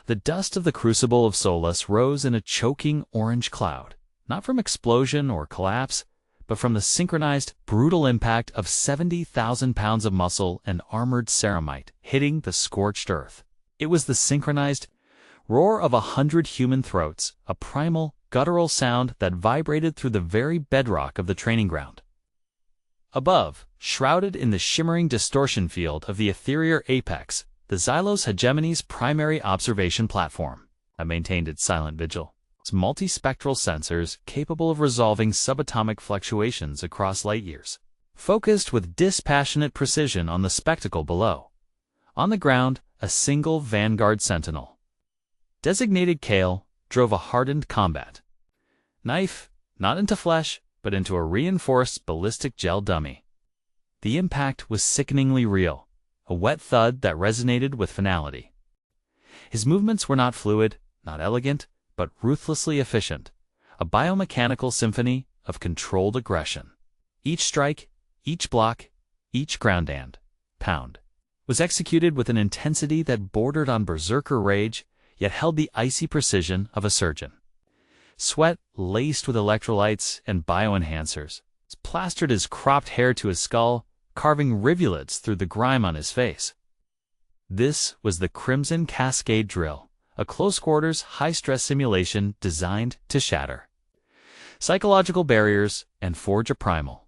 The dust of the crucible of Xylos rose in a choking orange cloud, not from explosion or collapse, but from the synchronized, brutal impact of 70,000 pounds of muscle and armored ceramite hitting the scorched earth. It was the synchronized roar of 100 human throats, a primal, guttural sound that vibrated through the very bedrock of the training ground. Above, shrouded in the shimmering distortion field of the ethereal apex, the Xylos Hegemony's primary observation platform maintained its silent vigil. Its multispectral sensors capable of resolving subatomic fluctuations across light years, focused with dispassionate precision on the spectacle below. On the ground, a single vanguard sentinel, designated Kale, drove a hardened combat knife, not into flesh, but into a reinforced ballistic gel dummy. The impact was sickeningly real, a wet thud that resonated with finality. His movements were not fluid, not elegant, but ruthlessly efficient, a biomechanical symphony of controlled aggression. Each strike, each block, each ground and pound was executed with an intensity that bordered on berserker rage, yet held the icy precision of a surgeon. Sweat, laced with electrolytes and bioenhancers, plastered his cropped hair to his skull, carving rivulets through the grime on his face. This was the Crimson Cascade Drill, a close-quarters, high-stress simulation designed to shatter psychological barriers and forge a primal,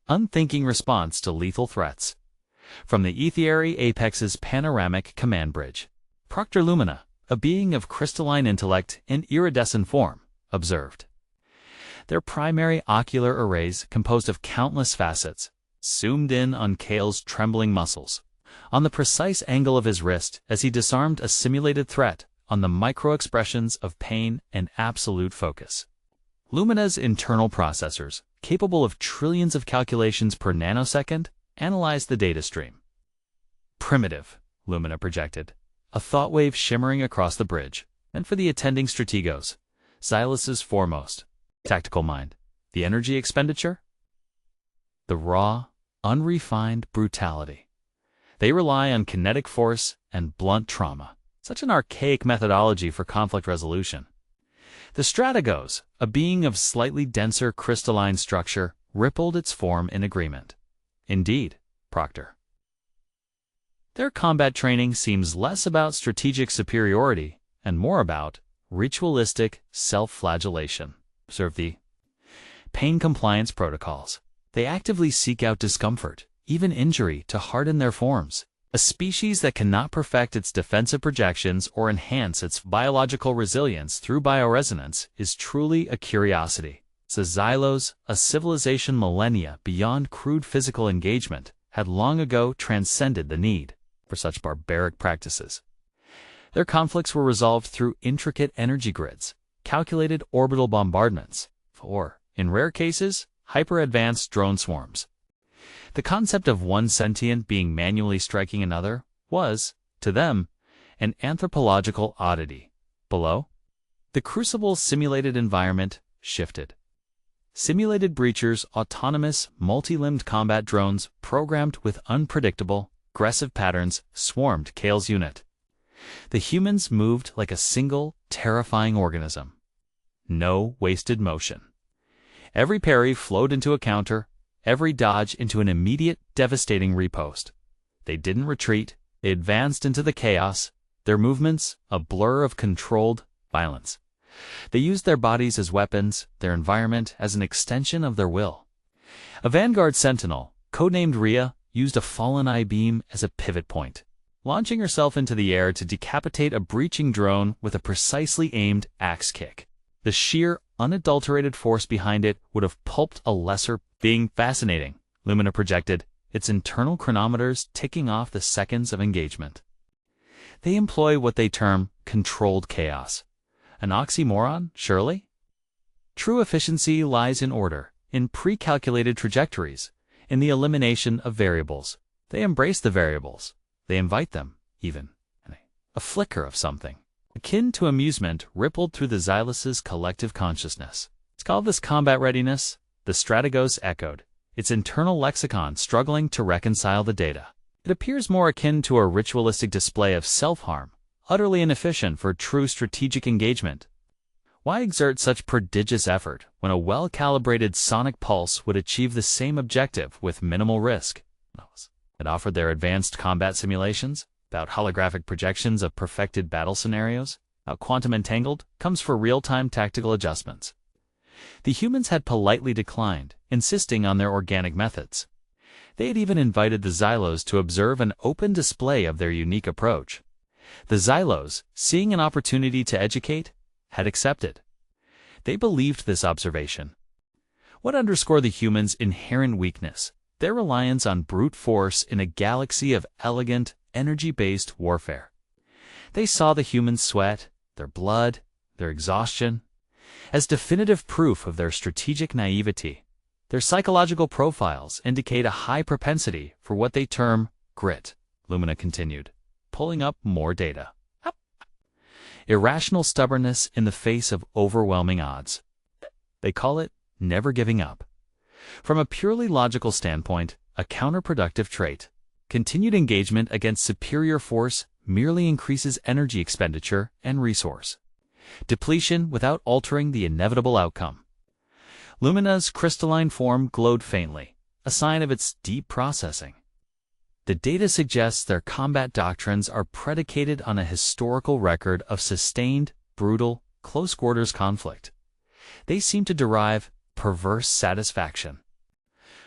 unthinking response to lethal threats. From the ethereal apex's panoramic command bridge, Proctor Lumina, a being of crystalline intellect and iridescent form, observed. Their primary ocular arrays, composed of countless facets, zoomed in on Kale's trembling muscles, on the precise angle of his wrist as he disarmed a simulated threat, on the micro-expressions of pain and absolute focus. Lumina's internal processors, capable of trillions of calculations per nanosecond, analyzed the data stream. Primitive, Lumina projected, a thought wave shimmering across the bridge, and for the attending strategos, Xylos's foremost tactical mind, the energy expenditure? The raw, unrefined brutality. They rely on kinetic force and blunt trauma, such an archaic methodology for conflict resolution. The strategos, a being of slightly denser crystalline structure, rippled its form in agreement. Indeed, Proctor. Their combat training seems less about strategic superiority and more about ritualistic self-flagellation. Observe the pain compliance protocols. They actively seek out discomfort, even injury, to harden their forms. A species that cannot perfect its defensive projections or enhance its biological resilience through bioresonance is truly a curiosity. So Xylos, a civilization millennia beyond crude physical engagement, had long ago transcended the need for such barbaric practices. Their conflicts were resolved through intricate energy grids, calculated orbital bombardments, or, in rare cases, hyper-advanced drone swarms. The concept of one sentient being manually striking another was, to them, an anthropological oddity. Below, the crucible's simulated environment shifted. Simulated breachers, autonomous, multi-limbed combat drones programmed with unpredictable, aggressive patterns swarmed Kale's unit. The humans moved like a single, terrifying organism. No wasted motion. Every parry flowed into a counter, every dodge into an immediate, devastating riposte. They didn't retreat, they advanced into the chaos, their movements a blur of controlled violence. They used their bodies as weapons, their environment as an extension of their will. A vanguard sentinel, codenamed Rhea, used a fallen I-beam as a pivot point, launching herself into the air to decapitate a breaching drone with a precisely aimed axe kick. The sheer, unadulterated force behind it would have pulped a lesser being. Fascinating, Lumina projected, its internal chronometers ticking off the seconds of engagement. They employ what they term controlled chaos. An oxymoron, surely? True efficiency lies in order, in pre-calculated trajectories, in the elimination of variables. They embrace the variables. They invite them, even. A flicker of something, akin to amusement, rippled through the Xylos's collective consciousness. It's called this combat readiness, the strategos echoed, its internal lexicon struggling to reconcile the data. It appears more akin to a ritualistic display of self-harm, utterly inefficient for true strategic engagement. Why exert such prodigious effort when a well-calibrated sonic pulse would achieve the same objective with minimal risk? It offered their advanced combat simulations, about holographic projections of perfected battle scenarios, how quantum entangled comes for real-time tactical adjustments. The humans had politely declined, insisting on their organic methods. They had even invited the Xylos to observe an open display of their unique approach. The Xylos, seeing an opportunity to educate, had accepted. They believed this observation. What underscored the humans' inherent weakness? Their reliance on brute force in a galaxy of elegant, energy-based warfare. They saw the humans' sweat, their blood, their exhaustion, as definitive proof of their strategic naivety. Their psychological profiles indicate a high propensity for what they term grit, Lumina continued, pulling up more data. Irrational stubbornness in the face of overwhelming odds. They call it never giving up. From a purely logical standpoint, a counterproductive trait. Continued engagement against superior force merely increases energy expenditure and resource depletion without altering the inevitable outcome. Lumina's crystalline form glowed faintly, a sign of its deep processing. The data suggests their combat doctrines are predicated on a historical record of sustained, brutal, close-quarters conflict. They seem to derive perverse satisfaction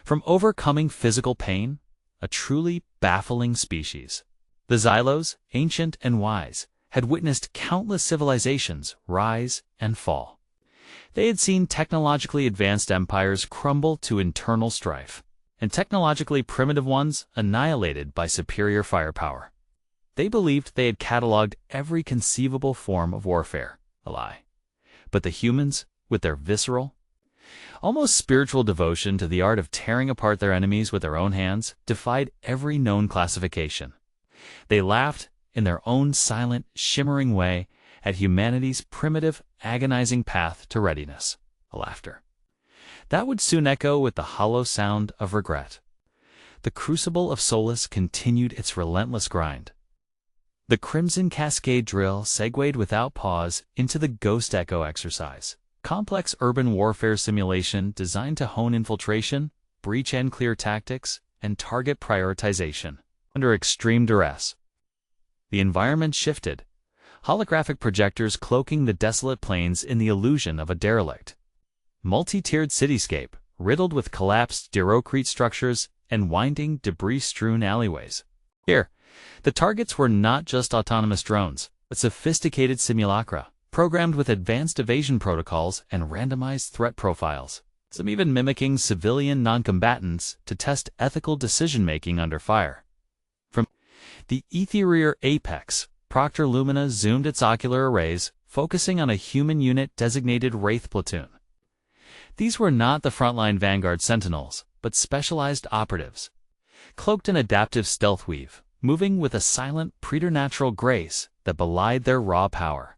from overcoming physical pain, a truly baffling species. The Xylos, ancient and wise, had witnessed countless civilizations rise and fall. They had seen technologically advanced empires crumble to internal strife, and technologically primitive ones annihilated by superior firepower. They believed they had cataloged every conceivable form of warfare, a lie. But the humans, with their visceral, almost spiritual devotion to the art of tearing apart their enemies with their own hands, defied every known classification. They laughed, in their own silent, shimmering way, at humanity's primitive, agonizing path to readiness, a laughter that would soon echo with the hollow sound of regret. The crucible of Xylos continued its relentless grind. The Crimson Cascade drill segued without pause into the Ghost Echo exercise, complex urban warfare simulation designed to hone infiltration, breach and clear tactics, and target prioritization under extreme duress. The environment shifted, holographic projectors cloaking the desolate plains in the illusion of a derelict. Multi-tiered cityscape, riddled with collapsed derocrete structures and winding, debris-strewn alleyways. Here, the targets were not just autonomous drones, but sophisticated simulacra, programmed with advanced evasion protocols and randomized threat profiles, some even mimicking civilian non-combatants to test ethical decision-making under fire. From the ethereal apex, Proctor Lumina zoomed its ocular arrays, focusing on a human unit designated Wraith Platoon. These were not the frontline Vanguard Sentinels, but specialized operatives, cloaked in adaptive stealth weave, moving with a silent, preternatural grace that belied their raw power.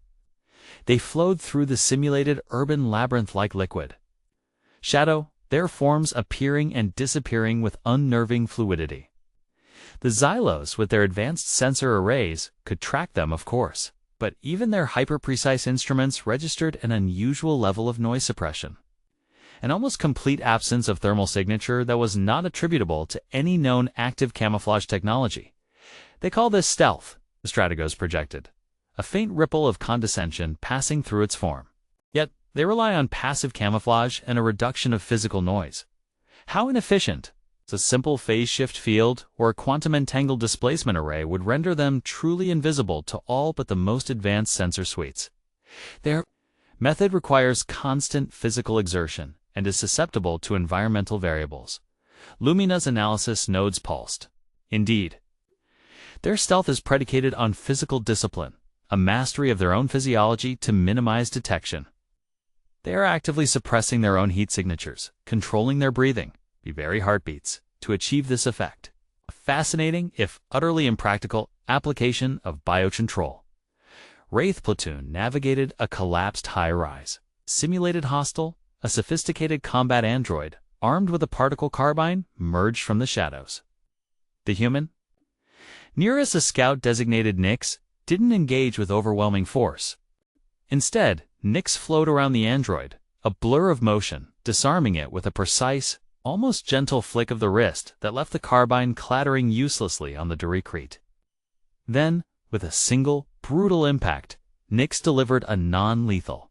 They flowed through the simulated urban labyrinth-like liquid shadow, their forms appearing and disappearing with unnerving fluidity. The Xylos, with their advanced sensor arrays, could track them, of course, but even their hyper-precise instruments registered an unusual level of noise suppression, an almost complete absence of thermal signature that was not attributable to any known active camouflage technology. They call this stealth, the Strategos projected, a faint ripple of condescension passing through its form. Yet, they rely on passive camouflage and a reduction of physical noise. How inefficient! A simple phase shift field or a quantum entangled displacement array would render them truly invisible to all but the most advanced sensor suites. Their method requires constant physical exertion and is susceptible to environmental variables. Lumina's analysis nodes pulsed. Indeed, their stealth is predicated on physical discipline, a mastery of their own physiology to minimize detection. They are actively suppressing their own heat signatures, controlling their breathing, the very heartbeats, to achieve this effect. A fascinating, if utterly impractical, application of biocontrol. Wraith Platoon navigated a collapsed high-rise, simulated hostile, a sophisticated combat android, armed with a particle carbine, emerged from the shadows. The human? Nearest a scout designated Nyx, didn't engage with overwhelming force. Instead, Nyx flowed around the android, a blur of motion, disarming it with a precise, almost gentle flick of the wrist that left the carbine clattering uselessly on the Durecrete. Then, with a single, brutal impact, Nyx delivered a non-lethal,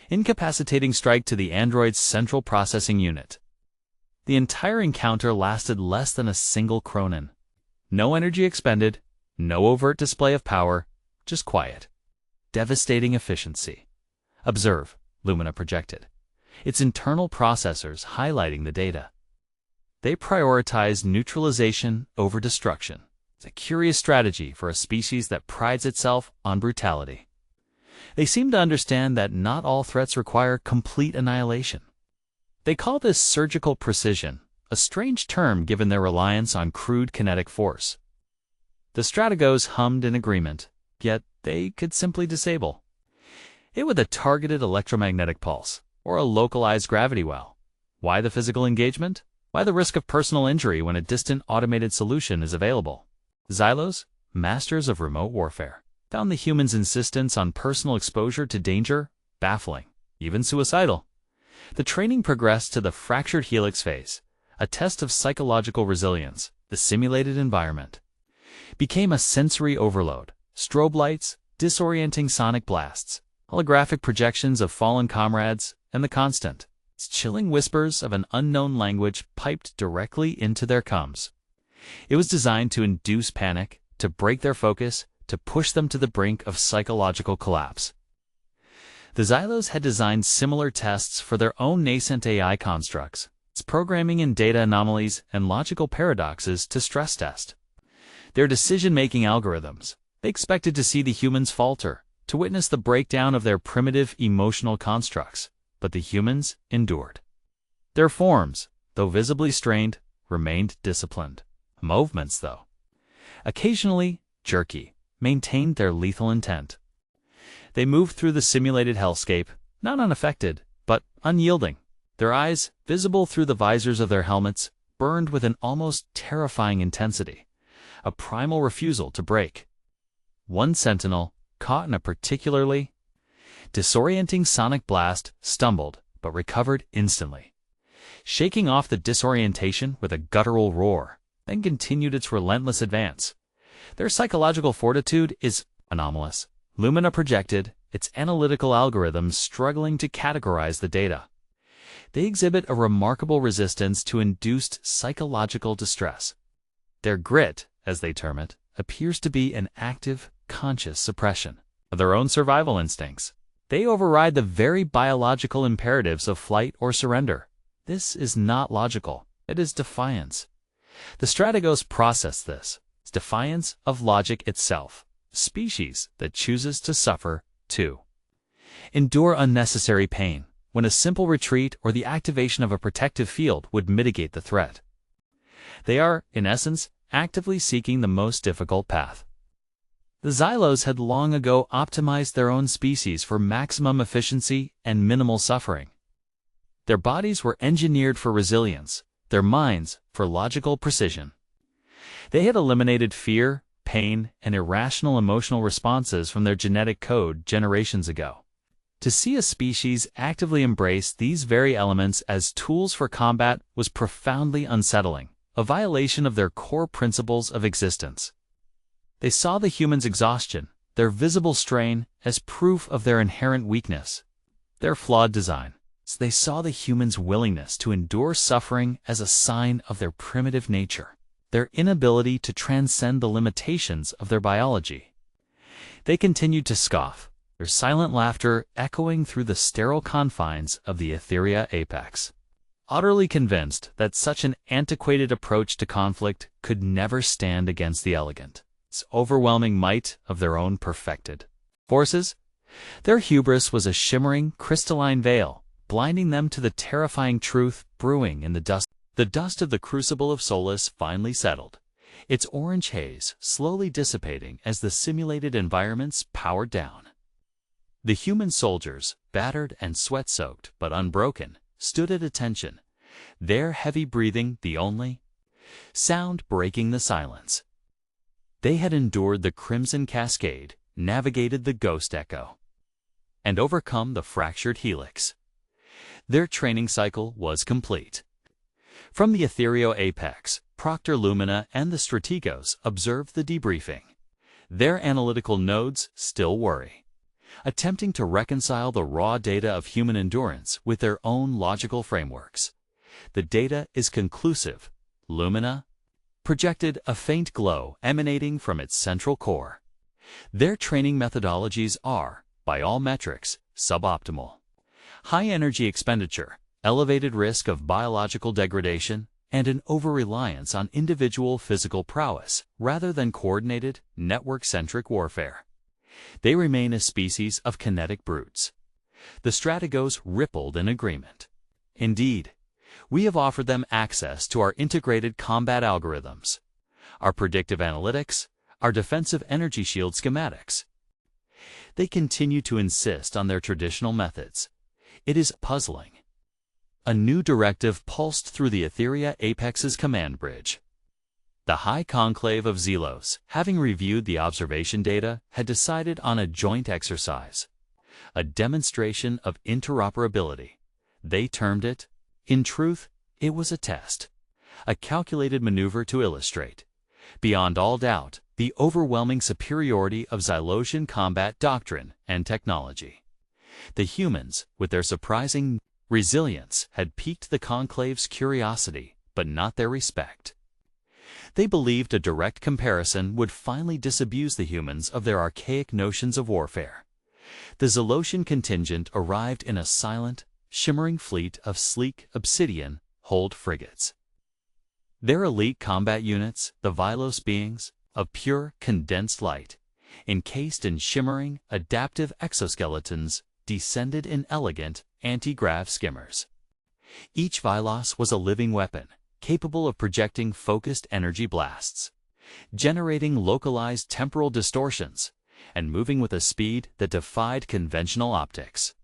incapacitating strike to the android's central processing unit. The entire encounter lasted less than a single chronon. No energy expended, no overt display of power, just quiet, devastating efficiency. Observe, Lumina projected, its internal processors highlighting the data. They prioritize neutralization over destruction. It's a curious strategy for a species that prides itself on brutality. They seem to understand that not all threats require complete annihilation. They call this surgical precision, a strange term given their reliance on crude kinetic force. The Strategos hummed in agreement, yet they could simply disable it with a targeted electromagnetic pulse or a localized gravity well. Why the physical engagement? Why the risk of personal injury when a distant automated solution is available? Xylos, masters of remote warfare, found the humans' insistence on personal exposure to danger baffling, even suicidal. The training progressed to the fractured helix phase, a test of psychological resilience. The simulated environment became a sensory overload. Strobe lights, disorienting sonic blasts, holographic projections of fallen comrades, and the constant, chilling whispers of an unknown language piped directly into their coms. It was designed to induce panic, to break their focus, to push them to the brink of psychological collapse. The Xylos had designed similar tests for their own nascent AI constructs, its programming in data anomalies and logical paradoxes to stress test. Their decision-making algorithms, they expected to see the humans falter, to witness the breakdown of their primitive emotional constructs, but the humans endured. Their forms, though visibly strained, remained disciplined. Movements, though occasionally jerky, maintained their lethal intent. They moved through the simulated hellscape, not unaffected, but unyielding. Their eyes, visible through the visors of their helmets, burned with an almost terrifying intensity, a primal refusal to break. One sentinel, caught in a particularly disorienting sonic blast, stumbled, but recovered instantly, shaking off the disorientation with a guttural roar, then continued its relentless advance. Their psychological fortitude is anomalous. Lumina projected, its analytical algorithms struggling to categorize the data. They exhibit a remarkable resistance to induced psychological distress. Their grit, as they term it, appears to be an active, conscious suppression of their own survival instincts. They override the very biological imperatives of flight or surrender. This is not logical. It is defiance. The Strategos process this. It's defiance of logic itself. A species that chooses to suffer, too. Endure unnecessary pain, when a simple retreat or the activation of a protective field would mitigate the threat. They are, in essence, actively seeking the most difficult path. The Xylos had long ago optimized their own species for maximum efficiency and minimal suffering. Their bodies were engineered for resilience, their minds for logical precision. They had eliminated fear, pain, and irrational emotional responses from their genetic code generations ago. To see a species actively embrace these very elements as tools for combat was profoundly unsettling, a violation of their core principles of existence. They saw the humans' exhaustion, their visible strain, as proof of their inherent weakness, their flawed design. They saw the humans' willingness to endure suffering as a sign of their primitive nature, their inability to transcend the limitations of their biology. They continued to scoff, their silent laughter echoing through the sterile confines of the Etheria apex, utterly convinced that such an antiquated approach to conflict could never stand against the elegant, overwhelming might of their own perfected forces. Their hubris was a shimmering, crystalline veil, blinding them to the terrifying truth brewing in the dust. The dust of the crucible of Solus finally settled, its orange haze slowly dissipating as the simulated environments powered down. The human soldiers, battered and sweat-soaked but unbroken, stood at attention, their heavy breathing the only sound breaking the silence. They had endured the Crimson Cascade, navigated the Ghost Echo, and overcome the fractured helix. Their training cycle was complete. From the ethereal apex, Proctor Lumina and the Strategos observed the debriefing. Their analytical nodes still worry, attempting to reconcile the raw data of human endurance with their own logical frameworks. The data is conclusive. Lumina projected a faint glow emanating from its central core. Their training methodologies are, by all metrics, suboptimal. High energy expenditure, elevated risk of biological degradation, and an over-reliance on individual physical prowess rather than coordinated, network-centric warfare. They remain a species of kinetic brutes. The Strategos rippled in agreement. Indeed, we have offered them access to our integrated combat algorithms, our predictive analytics, our defensive energy shield schematics. They continue to insist on their traditional methods. It is puzzling. A new directive pulsed through the Etheria Apex's command bridge. The High Conclave of Xylos, having reviewed the observation data, had decided on a joint exercise, a demonstration of interoperability. They termed it. In truth, it was a test, a calculated maneuver to illustrate, beyond all doubt, the overwhelming superiority of Xylosian combat doctrine and technology. The humans, with their surprising resilience, had piqued the Conclave's curiosity, but not their respect. They believed a direct comparison would finally disabuse the humans of their archaic notions of warfare. The Xylosian contingent arrived in a silent, shimmering fleet of sleek obsidian-hulled frigates. Their elite combat units, the Vylos beings, of pure, condensed light, encased in shimmering, adaptive exoskeletons, descended in elegant, anti-grav skimmers. Each Vylos was a living weapon, capable of projecting focused energy blasts, generating localized temporal distortions, and moving with a speed that defied conventional optics.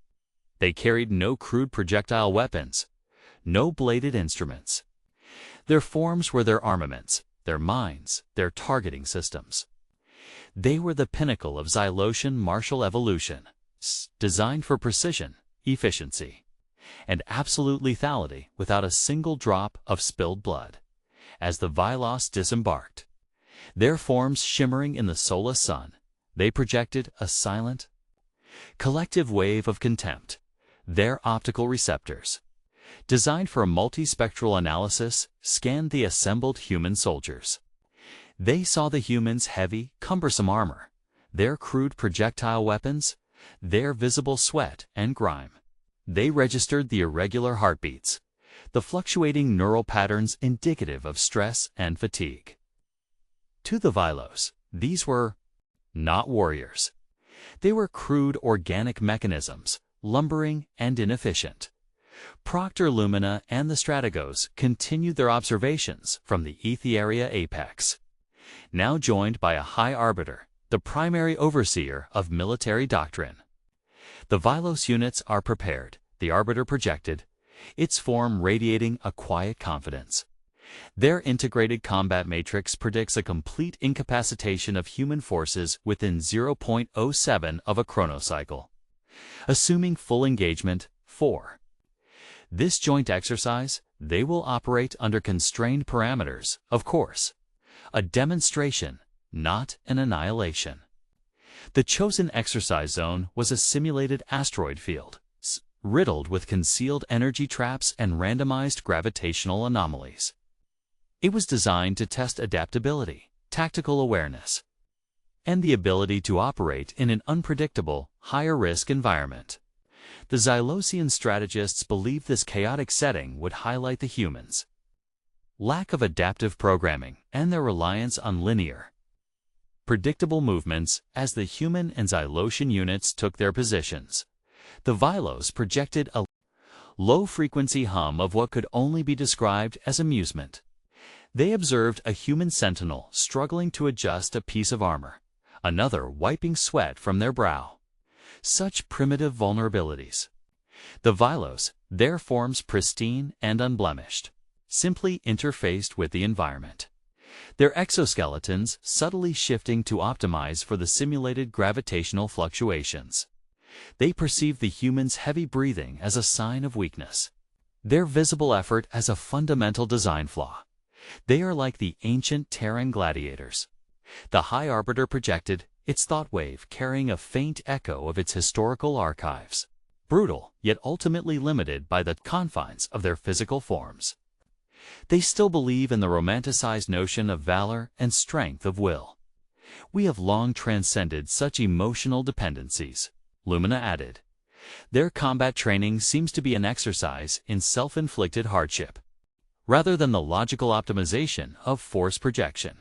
They carried no crude projectile weapons, no bladed instruments. Their forms were their armaments, their minds, their targeting systems. They were the pinnacle of Xylosian martial evolution, designed for precision, efficiency, and absolute lethality without a single drop of spilled blood. As the Vylos disembarked, their forms shimmering in the solar sun, they projected a silent, collective wave of contempt. Their optical receptors, designed for a multispectral analysis, scanned the assembled human soldiers. They saw the humans' heavy, cumbersome armor, their crude projectile weapons, their visible sweat and grime. They registered the irregular heartbeats, the fluctuating neural patterns indicative of stress and fatigue. To the Vylos, these were not warriors. They were crude organic mechanisms, lumbering and inefficient. Proctor Lumina and the Strategos continued their observations from the Etheria apex, now joined by a high arbiter, the primary overseer of military doctrine. The Vylos units are prepared, the arbiter projected, its form radiating a quiet confidence. Their integrated combat matrix predicts a complete incapacitation of human forces within 0.07 of a chronocycle. Assuming full engagement, 4. This joint exercise, they will operate under constrained parameters, of course. A demonstration, not an annihilation. The chosen exercise zone was a simulated asteroid field, riddled with concealed energy traps and randomized gravitational anomalies. It was designed to test adaptability, tactical awareness, and the ability to operate in an unpredictable, higher-risk environment. The Xylosian strategists believed this chaotic setting would highlight the humans' lack of adaptive programming and their reliance on linear, predictable movements as the human and Xylosian units took their positions. The Vylos projected a low-frequency hum of what could only be described as amusement. They observed a human sentinel struggling to adjust a piece of armor, another wiping sweat from their brow. Such primitive vulnerabilities. The Vylos, their forms pristine and unblemished, simply interfaced with the environment. their exoskeletons subtly shifting to optimize for the simulated gravitational fluctuations. They perceive the human's heavy breathing as a sign of weakness, their visible effort as a fundamental design flaw. They are like the ancient Terran gladiators. The High Arbiter projected its thought wave carrying a faint echo of its historical archives, brutal yet ultimately limited by the confines of their physical forms. They still believe in the romanticized notion of valor and strength of will. We have long transcended such emotional dependencies, Lumina added. Their combat training seems to be an exercise in self-inflicted hardship, rather than the logical optimization of force projection.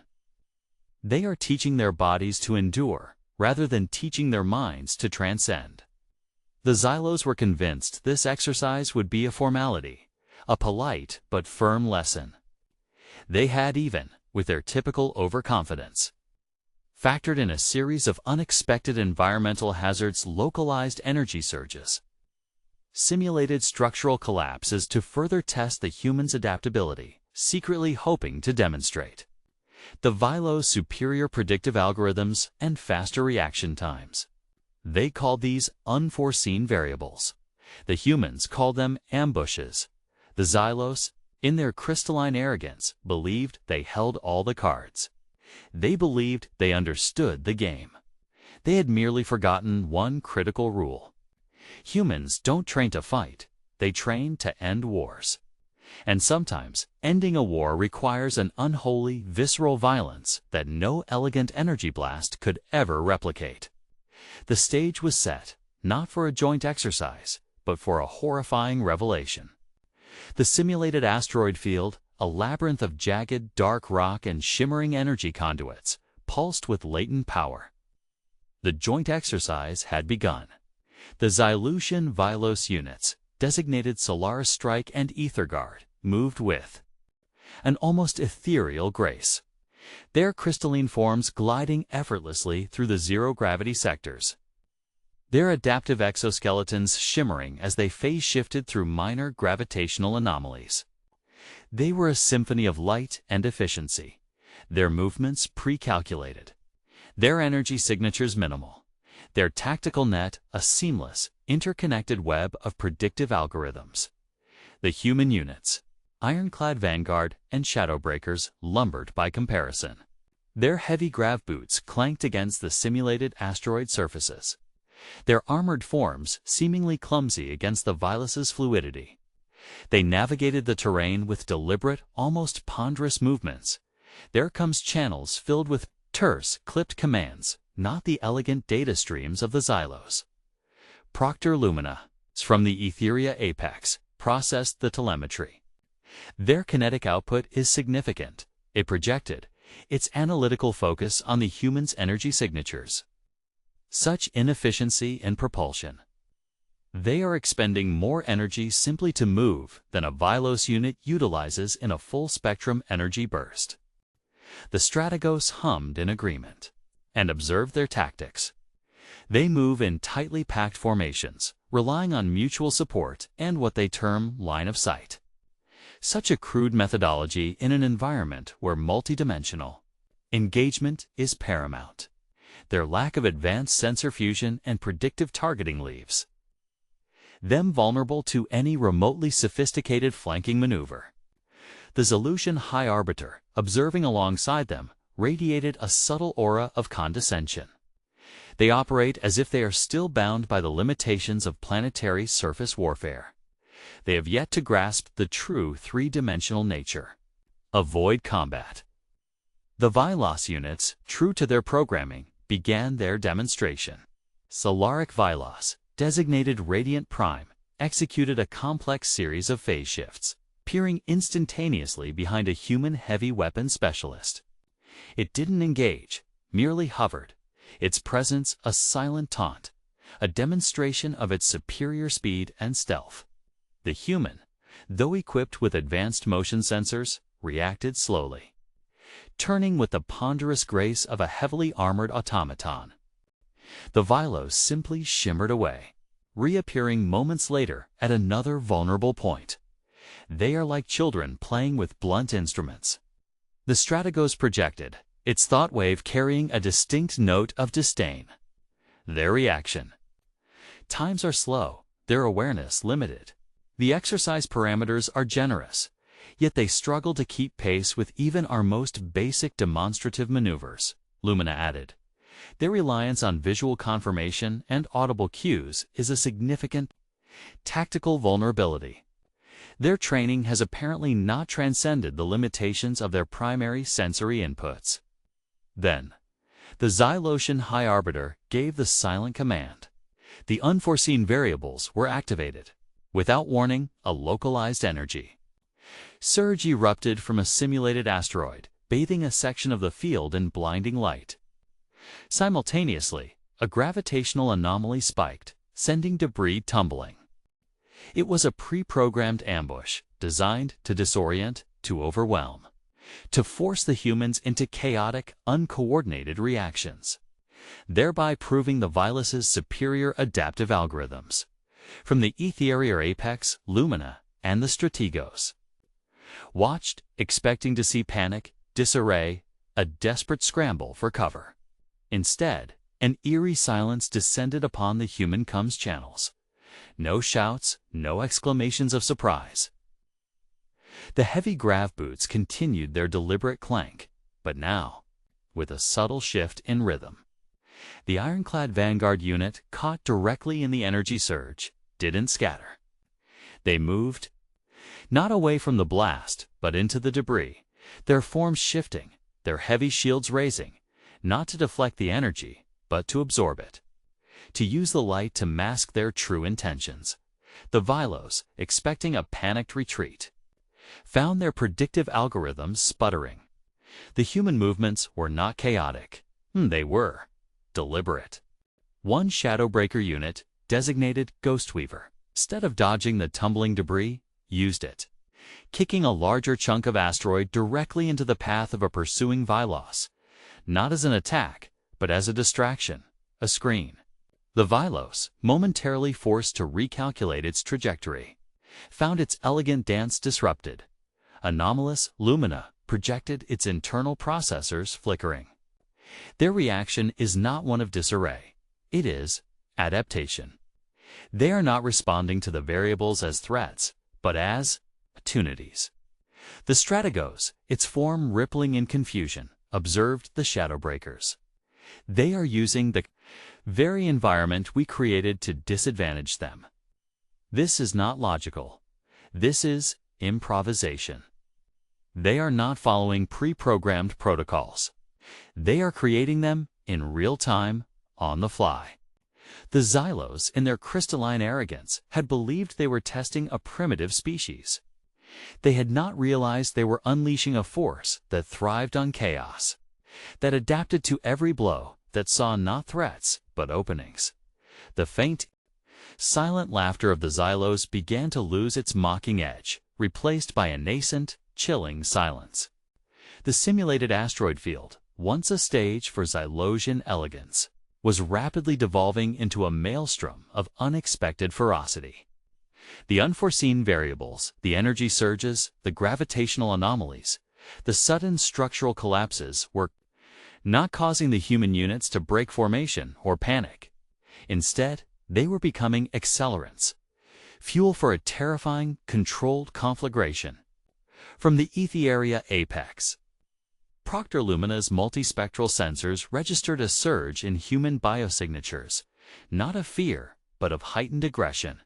They are teaching their bodies to endure, rather than teaching their minds to transcend. The Xylos were convinced this exercise would be a formality, a polite but firm lesson. They had even, with their typical overconfidence, factored in a series of unexpected environmental hazards, localized energy surges, simulated structural collapses to further test the human's adaptability, secretly hoping to demonstrate the Vylos' superior predictive algorithms and faster reaction times. They called these unforeseen variables. The humans called them ambushes. The Xylos, in their crystalline arrogance, believed they held all the cards. They believed they understood the game. They had merely forgotten one critical rule. Humans don't train to fight, they train to end wars. And sometimes, ending a war requires an unholy, visceral violence that no elegant energy blast could ever replicate. The stage was set, not for a joint exercise, but for a horrifying revelation. The simulated asteroid field, a labyrinth of jagged, dark rock and shimmering energy conduits, pulsed with latent power. The joint exercise had begun. The Xylusian Vylos units, designated Solaris Strike and Ether Guard, moved with an almost ethereal grace, their crystalline forms gliding effortlessly through the zero-gravity sectors, their adaptive exoskeletons shimmering as they phase-shifted through minor gravitational anomalies. They were a symphony of light and efficiency, their movements pre-calculated, their energy signatures minimal, their tactical net a seamless, interconnected web of predictive algorithms. The human units, ironclad vanguard and shadowbreakers, lumbered by comparison. Their heavy grav boots clanked against the simulated asteroid surfaces, their armored forms seemingly clumsy against the Vylos' fluidity. They navigated the terrain with deliberate, almost ponderous movements. There comes channels filled with terse, clipped commands, not the elegant data streams of the Xylos. Proctor Lumina, from the Etheria apex, processed the telemetry. Their kinetic output is significant. It projected its analytical focus on the human's energy signatures. Such inefficiency in propulsion. They are expending more energy simply to move than a Vylos unit utilizes in a full-spectrum energy burst. The Strategos hummed in agreement and observed their tactics. They move in tightly packed formations, relying on mutual support and what they term line of sight. Such a crude methodology in an environment where multidimensional engagement is paramount. Their lack of advanced sensor fusion and predictive targeting leaves them vulnerable to any remotely sophisticated flanking maneuver. The Xylusian High Arbiter, observing alongside them, radiated a subtle aura of condescension. They operate as if they are still bound by the limitations of planetary surface warfare. They have yet to grasp the true three-dimensional nature. Avoid combat. The Vylos units, true to their programming, began their demonstration. Solaric Vylos, designated Radiant Prime, executed a complex series of phase shifts, peering instantaneously behind a human heavy weapon specialist. It didn't engage, merely hovered, its presence a silent taunt, a demonstration of its superior speed and stealth. The human, though equipped with advanced motion sensors, reacted slowly, turning with the ponderous grace of a heavily armored automaton. The Vylos simply shimmered away, reappearing moments later at another vulnerable point. They are like children playing with blunt instruments. The strategos projected, its thought wave carrying a distinct note of disdain. Their reaction. Times are slow, their awareness limited. The exercise parameters are generous, yet they struggle to keep pace with even our most basic demonstrative maneuvers, Lumina added. Their reliance on visual confirmation and audible cues is a significant tactical vulnerability. Their training has apparently not transcended the limitations of their primary sensory inputs. Then, the Xylosian High Arbiter gave the silent command. The unforeseen variables were activated. Without warning, a localized energy surge erupted from a simulated asteroid, bathing a section of the field in blinding light. Simultaneously, a gravitational anomaly spiked, sending debris tumbling. It was a pre-programmed ambush, designed to disorient, to overwhelm, to force the humans into chaotic, uncoordinated reactions, thereby proving the Vylos' superior adaptive algorithms. From the ethereal apex, Lumina, and the strategos watched, expecting to see panic, disarray, a desperate scramble for cover. Instead, an eerie silence descended upon the human comms channels. No shouts, no exclamations of surprise. The heavy grav boots continued their deliberate clank, but now, with a subtle shift in rhythm. The ironclad vanguard unit, caught directly in the energy surge, didn't scatter. They moved, not away from the blast, but into the debris, their forms shifting, their heavy shields raising, not to deflect the energy, but to absorb it, to use the light to mask their true intentions. The Vylos, expecting a panicked retreat, found their predictive algorithms sputtering. The human movements were not chaotic. They were deliberate. One Shadowbreaker unit, designated Ghostweaver, instead of dodging the tumbling debris, used it, kicking a larger chunk of asteroid directly into the path of a pursuing Vylos, not as an attack, but as a distraction, a screen. The Vylos, momentarily forced to recalculate its trajectory, found its elegant dance disrupted. Anomalous Lumina projected its internal processors flickering. Their reaction is not one of disarray. It is adaptation. They are not responding to the variables as threats, but as opportunities. The strategos, its form rippling in confusion, observed the Shadowbreakers. They are using the very environment we created to disadvantage them. This is not logical. This is improvisation. They are not following pre-programmed protocols. They are creating them in real time, on the fly. The Xylos, in their crystalline arrogance, had believed they were testing a primitive species. They had not realized they were unleashing a force that thrived on chaos, that adapted to every blow, that saw not threats, but openings. The faint, silent laughter of the Xylos began to lose its mocking edge, replaced by a nascent, chilling silence. The simulated asteroid field, once a stage for Xylosian elegance, was rapidly devolving into a maelstrom of unexpected ferocity. The unforeseen variables, the energy surges, the gravitational anomalies, the sudden structural collapses were not causing the human units to break formation or panic. Instead, they were becoming accelerants, fuel for a terrifying, controlled conflagration. From the ethereal apex, Proctor Lumina's multispectral sensors registered a surge in human biosignatures, not of fear, but of heightened aggression.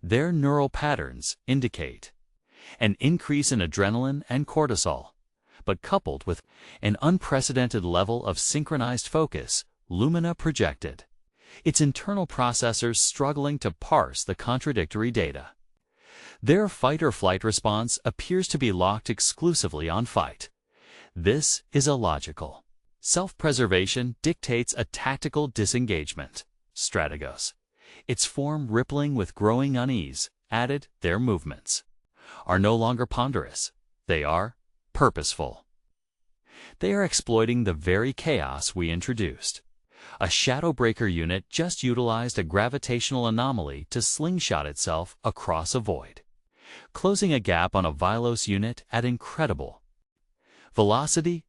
Their neural patterns indicate an increase in adrenaline and cortisol, but coupled with an unprecedented level of synchronized focus, Lumina projected, its internal processors struggling to parse the contradictory data. Their fight-or-flight response appears to be locked exclusively on fight. This is illogical. Self-preservation dictates a tactical disengagement. Strategos, its form rippling with growing unease, added their movements are no longer ponderous. They are purposeful. They are exploiting the very chaos we introduced. A Shadowbreaker unit just utilized a gravitational anomaly to slingshot itself across a void, closing a gap on a Vylos unit at incredible Velocity.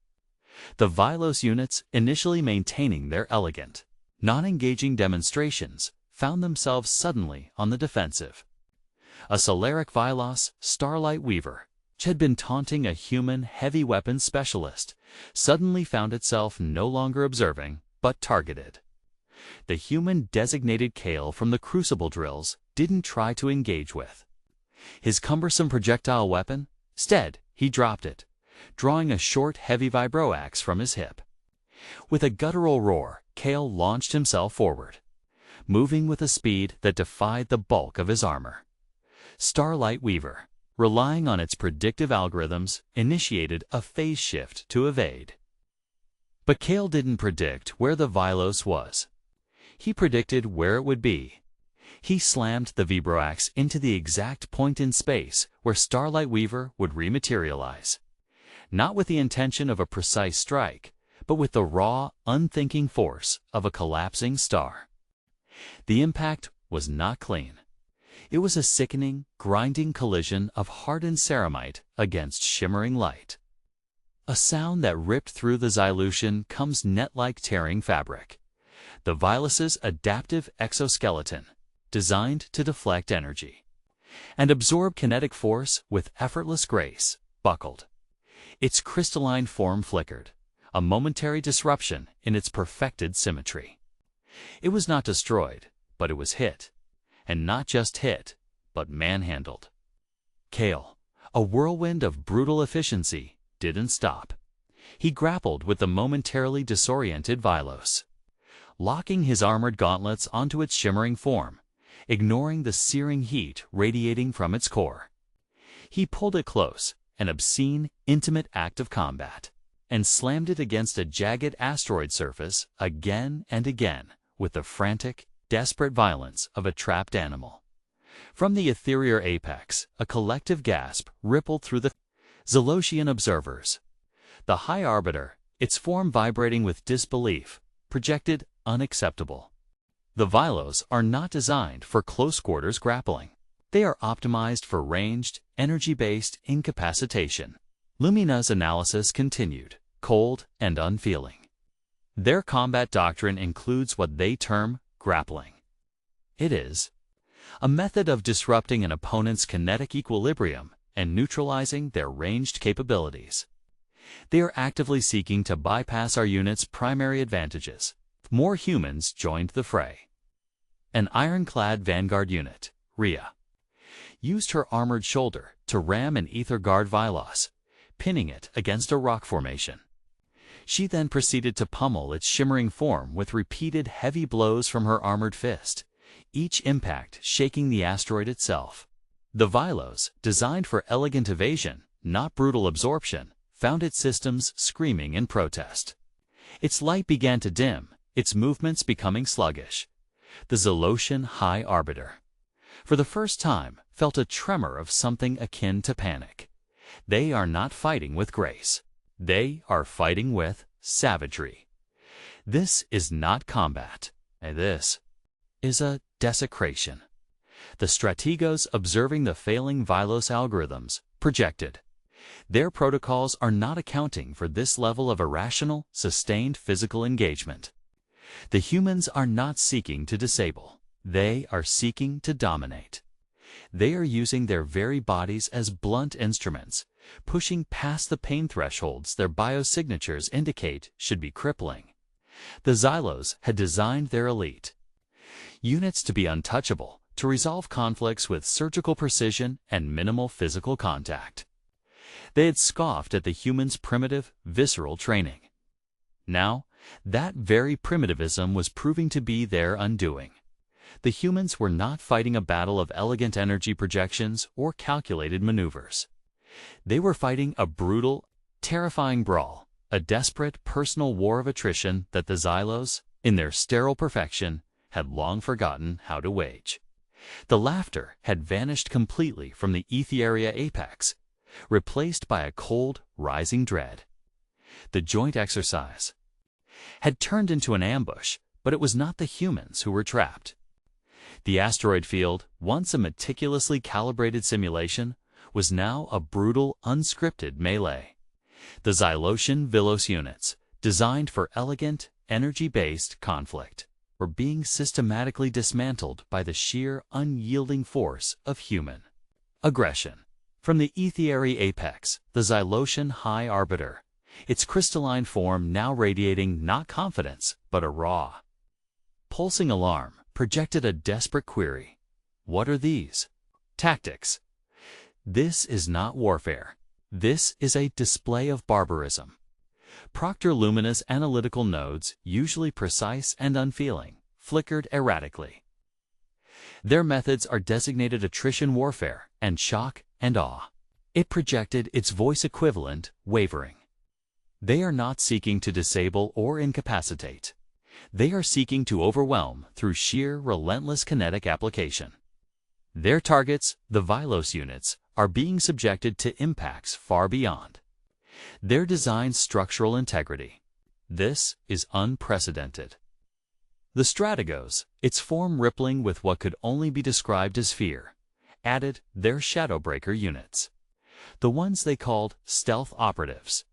The Vylos units, initially maintaining their elegant, non-engaging demonstrations, found themselves suddenly on the defensive. A Solaric Vylos Starlight Weaver, which had been taunting a human heavy weapons specialist, suddenly found itself no longer observing, but targeted. The human-designated Kale from the Crucible drills didn't try to engage with his cumbersome projectile weapon. Instead, he dropped it, drawing a short, heavy vibroaxe from his hip. With a guttural roar, Kale launched himself forward, moving with a speed that defied the bulk of his armor. Starlight Weaver, relying on its predictive algorithms, initiated a phase shift to evade. But Kale didn't predict where the Vylos was. He predicted where it would be. He slammed the vibroaxe into the exact point in space where Starlight Weaver would rematerialize, not with the intention of a precise strike, but with the raw, unthinking force of a collapsing star. The impact was not clean. It was a sickening, grinding collision of hardened ceramite against shimmering light. A sound that ripped through the Xylusian comes net-like tearing fabric. The Vylos' adaptive exoskeleton, designed to deflect energy and absorb kinetic force with effortless grace, buckled. Its crystalline form flickered, a momentary disruption in its perfected symmetry. It was not destroyed, but it was hit. And not just hit, but manhandled. Kale, a whirlwind of brutal efficiency, didn't stop. He grappled with the momentarily disoriented Vylos, locking his armored gauntlets onto its shimmering form, ignoring the searing heat radiating from its core. He pulled it close, an obscene, intimate act of combat, and slammed it against a jagged asteroid surface again and again with the frantic, desperate violence of a trapped animal. From the ethereal apex, a collective gasp rippled through the Xylosian observers. The High Arbiter, its form vibrating with disbelief, projected unacceptable. The Vylos are not designed for close-quarters grappling. They are optimized for ranged, energy-based incapacitation. Lumina's analysis continued, cold and unfeeling. Their combat doctrine includes what they term grappling. It is a method of disrupting an opponent's kinetic equilibrium and neutralizing their ranged capabilities. They are actively seeking to bypass our unit's primary advantages. More humans joined the fray. An ironclad vanguard unit, Rhea, used her armored shoulder to ram an ether guard Vylos, pinning it against a rock formation. She then proceeded to pummel its shimmering form with repeated heavy blows from her armored fist, each impact shaking the asteroid itself. The Vylos, designed for elegant evasion, not brutal absorption, found its systems screaming in protest. Its light began to dim, its movements becoming sluggish. The Xylosian High Arbiter, for the first time, felt a tremor of something akin to panic. They are not fighting with grace. They are fighting with savagery. This is not combat. This is a desecration. The strategos observing the failing Vylos algorithms projected. Their protocols are not accounting for this level of irrational, sustained physical engagement. The humans are not seeking to disable. They are seeking to dominate. They are using their very bodies as blunt instruments, pushing past the pain thresholds their biosignatures indicate should be crippling. The Xylos had designed their elite units to be untouchable, to resolve conflicts with surgical precision and minimal physical contact. They had scoffed at the humans' primitive, visceral training. Now, that very primitivism was proving to be their undoing. The humans were not fighting a battle of elegant energy projections or calculated maneuvers. They were fighting a brutal, terrifying brawl, a desperate personal war of attrition that the Xylos, in their sterile perfection, had long forgotten how to wage. The laughter had vanished completely from the ethereal apex, replaced by a cold, rising dread. The joint exercise had turned into an ambush, but it was not the humans who were trapped. The asteroid field, once a meticulously calibrated simulation, was now a brutal, unscripted melee. The Xylosian Vylos units, designed for elegant, energy-based conflict, were being systematically dismantled by the sheer, unyielding force of human aggression. From the ethereal apex, the Xylosian High Arbiter, its crystalline form now radiating not confidence, but a raw, pulsing alarm, projected a desperate query. What are these? Tactics. This is not warfare. This is a display of barbarism. Proctor Lumina's analytical nodes, usually precise and unfeeling, flickered erratically. Their methods are designated attrition warfare and shock and awe. It projected its voice equivalent, wavering. They are not seeking to disable or incapacitate. They are seeking to overwhelm through sheer, relentless kinetic application. Their targets, the Vylos units, are being subjected to impacts far beyond their design's structural integrity. This is unprecedented. The Strategos, its form rippling with what could only be described as fear, added their Shadowbreaker units. The ones they called stealth operatives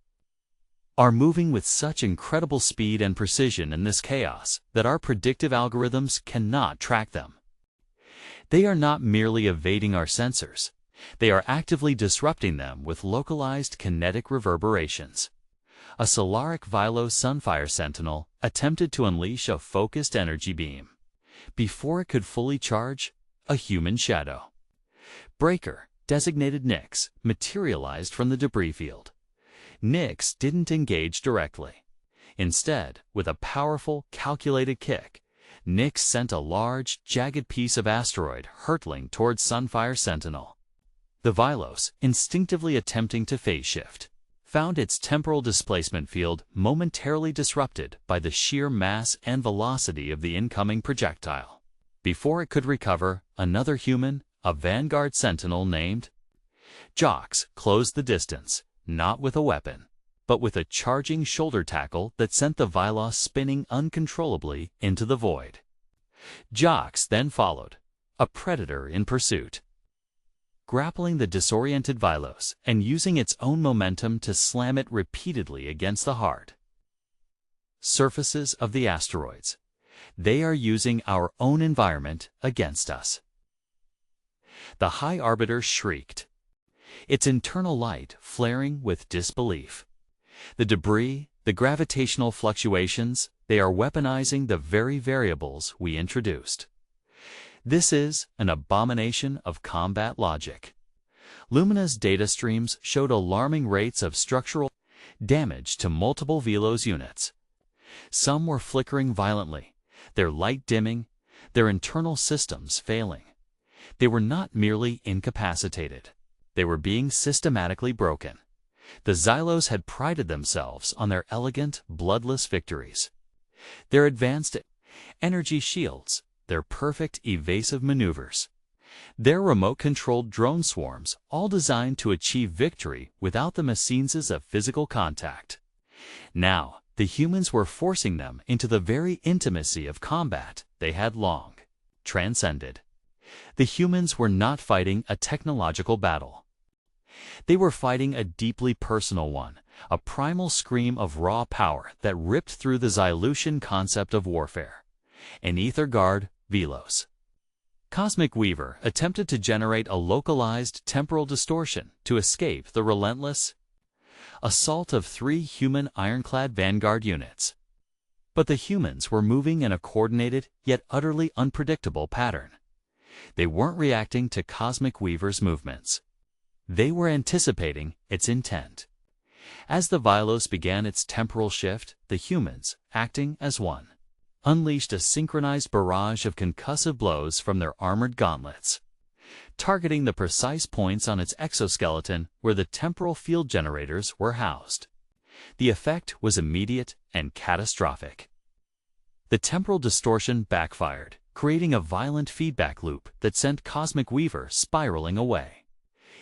are moving with such incredible speed and precision in this chaos that our predictive algorithms cannot track them. They are not merely evading our sensors. They are actively disrupting them with localized kinetic reverberations. A Solaric Vylos Sunfire Sentinel attempted to unleash a focused energy beam. Before it could fully charge, a human shadow breaker, designated Nyx, materialized from the debris field. Nyx didn't engage directly. Instead, with a powerful, calculated kick, Nyx sent a large, jagged piece of asteroid hurtling towards Sunfire Sentinel. The Vylos, instinctively attempting to phase shift, found its temporal displacement field momentarily disrupted by the sheer mass and velocity of the incoming projectile. Before it could recover, another human, a Vanguard Sentinel named Jox, closed the distance, not with a weapon, but with a charging shoulder tackle that sent the Vylos spinning uncontrollably into the void. Jox then followed, a predator in pursuit, grappling the disoriented Vylos and using its own momentum to slam it repeatedly against the hard surfaces of the asteroids. They are using our own environment against us. The High Arbiter shrieked, its internal light flaring with disbelief. The debris, the gravitational fluctuations, they are weaponizing the very variables we introduced. This is an abomination of combat logic. Lumina's data streams showed alarming rates of structural damage to multiple Vylos units. Some were flickering violently, their light dimming, their internal systems failing. They were not merely incapacitated. They were being systematically broken. The Xylos had prided themselves on their elegant, bloodless victories. Their advanced energy shields, their perfect evasive maneuvers, their remote-controlled drone swarms, all designed to achieve victory without the means of physical contact. Now, the humans were forcing them into the very intimacy of combat they had long transcended. The humans were not fighting a technological battle. They were fighting a deeply personal one, a primal scream of raw power that ripped through the Xylosian concept of warfare. An ether guard, Vylos. Cosmic Weaver attempted to generate a localized temporal distortion to escape the relentless assault of 3 human ironclad Vanguard units. But the humans were moving in a coordinated yet utterly unpredictable pattern. They weren't reacting to Cosmic Weaver's movements. They were anticipating its intent. As the Vylos began its temporal shift, the humans, acting as one, unleashed a synchronized barrage of concussive blows from their armored gauntlets, targeting the precise points on its exoskeleton where the temporal field generators were housed. The effect was immediate and catastrophic. The temporal distortion backfired, creating a violent feedback loop that sent Cosmic Weaver spiraling away,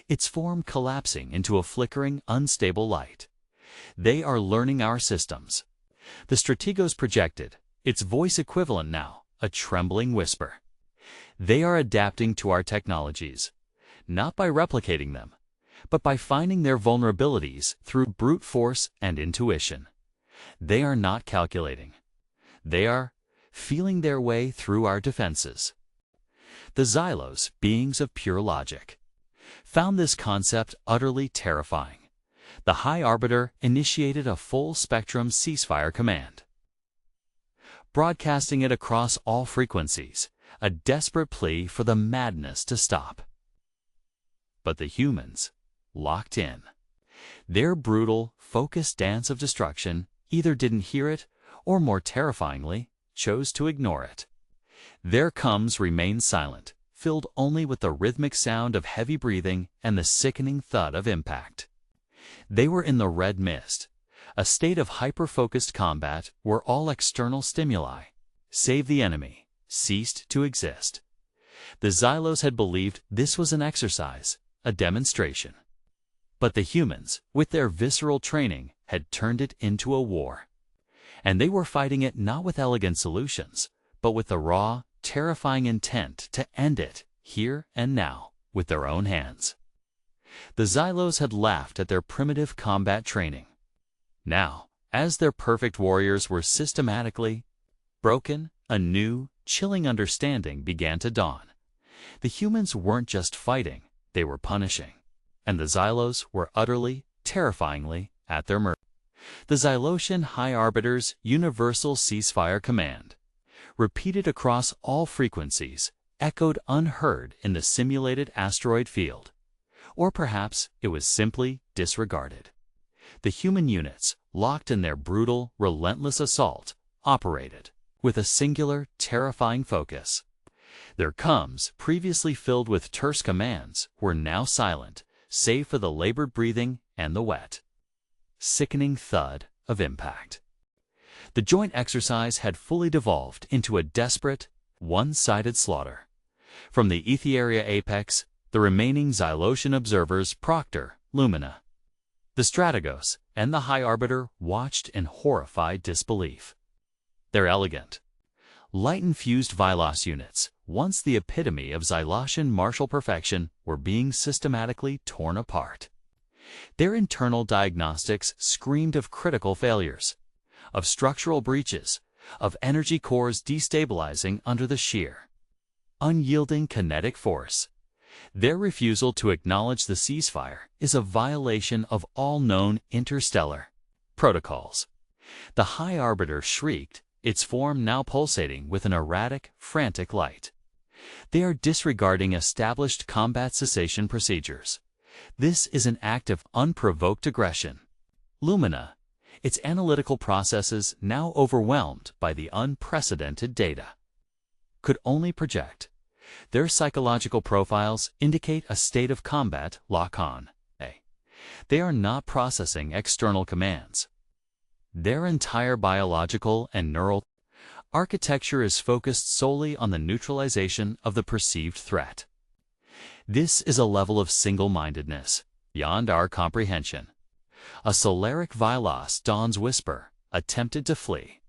its form collapsing into a flickering, unstable light. They are learning our systems. The Strategos projected, its voice equivalent now, a trembling whisper. They are adapting to our technologies, not by replicating them, but by finding their vulnerabilities through brute force and intuition. They are not calculating. They are feeling their way through our defenses. The Xylos, beings of pure logic, found this concept utterly terrifying. The High Arbiter initiated a full-spectrum ceasefire command, broadcasting it across all frequencies, a desperate plea for the madness to stop. But the humans, locked in, their brutal, focused dance of destruction, either didn't hear it or, more terrifyingly, chose to ignore it. Their comes remained silent, filled only with the rhythmic sound of heavy breathing and the sickening thud of impact. They were in the red mist, a state of hyper-focused combat where all external stimuli, save the enemy, ceased to exist. The Xylos had believed this was an exercise, a demonstration. But the humans, with their visceral training, had turned it into a war. And they were fighting it not with elegant solutions, but with the raw, terrifying intent to end it, here and now, with their own hands. The Xylos had laughed at their primitive combat training. Now, as their perfect warriors were systematically broken, a new, chilling understanding began to dawn. The humans weren't just fighting, they were punishing. And the Xylos were utterly, terrifyingly, at their mercy. The Xylosian High Arbiter's universal ceasefire command, repeated across all frequencies, echoed unheard in the simulated asteroid field. Or perhaps it was simply disregarded. The human units, locked in their brutal, relentless assault, operated with a singular, terrifying focus. Their comes, previously filled with terse commands, were now silent, save for the labored breathing and the wet, sickening thud of impact. The joint exercise had fully devolved into a desperate, one-sided slaughter. From the Etheria apex, the remaining Xylosian observers Proctor, Lumina, the Strategos, and the High Arbiter watched in horrified disbelief. Their elegant, light-infused Vylos units, once the epitome of Xylosian martial perfection, were being systematically torn apart. Their internal diagnostics screamed of critical failures, of structural breaches, of energy cores destabilizing under the sheer, unyielding kinetic force. Their refusal to acknowledge the ceasefire is a violation of all known interstellar protocols. The High Arbiter shrieked, its form now pulsating with an erratic, frantic light. They are disregarding established combat cessation procedures. This is an act of unprovoked aggression. Lumina, its analytical processes now overwhelmed by the unprecedented data, could only project. Their psychological profiles indicate a state of combat lock-on. They are not processing external commands. Their entire biological and neural architecture is focused solely on the neutralization of the perceived threat. This is a level of single-mindedness beyond our comprehension. A Solaric Vylos Dawn's Whisper attempted to flee,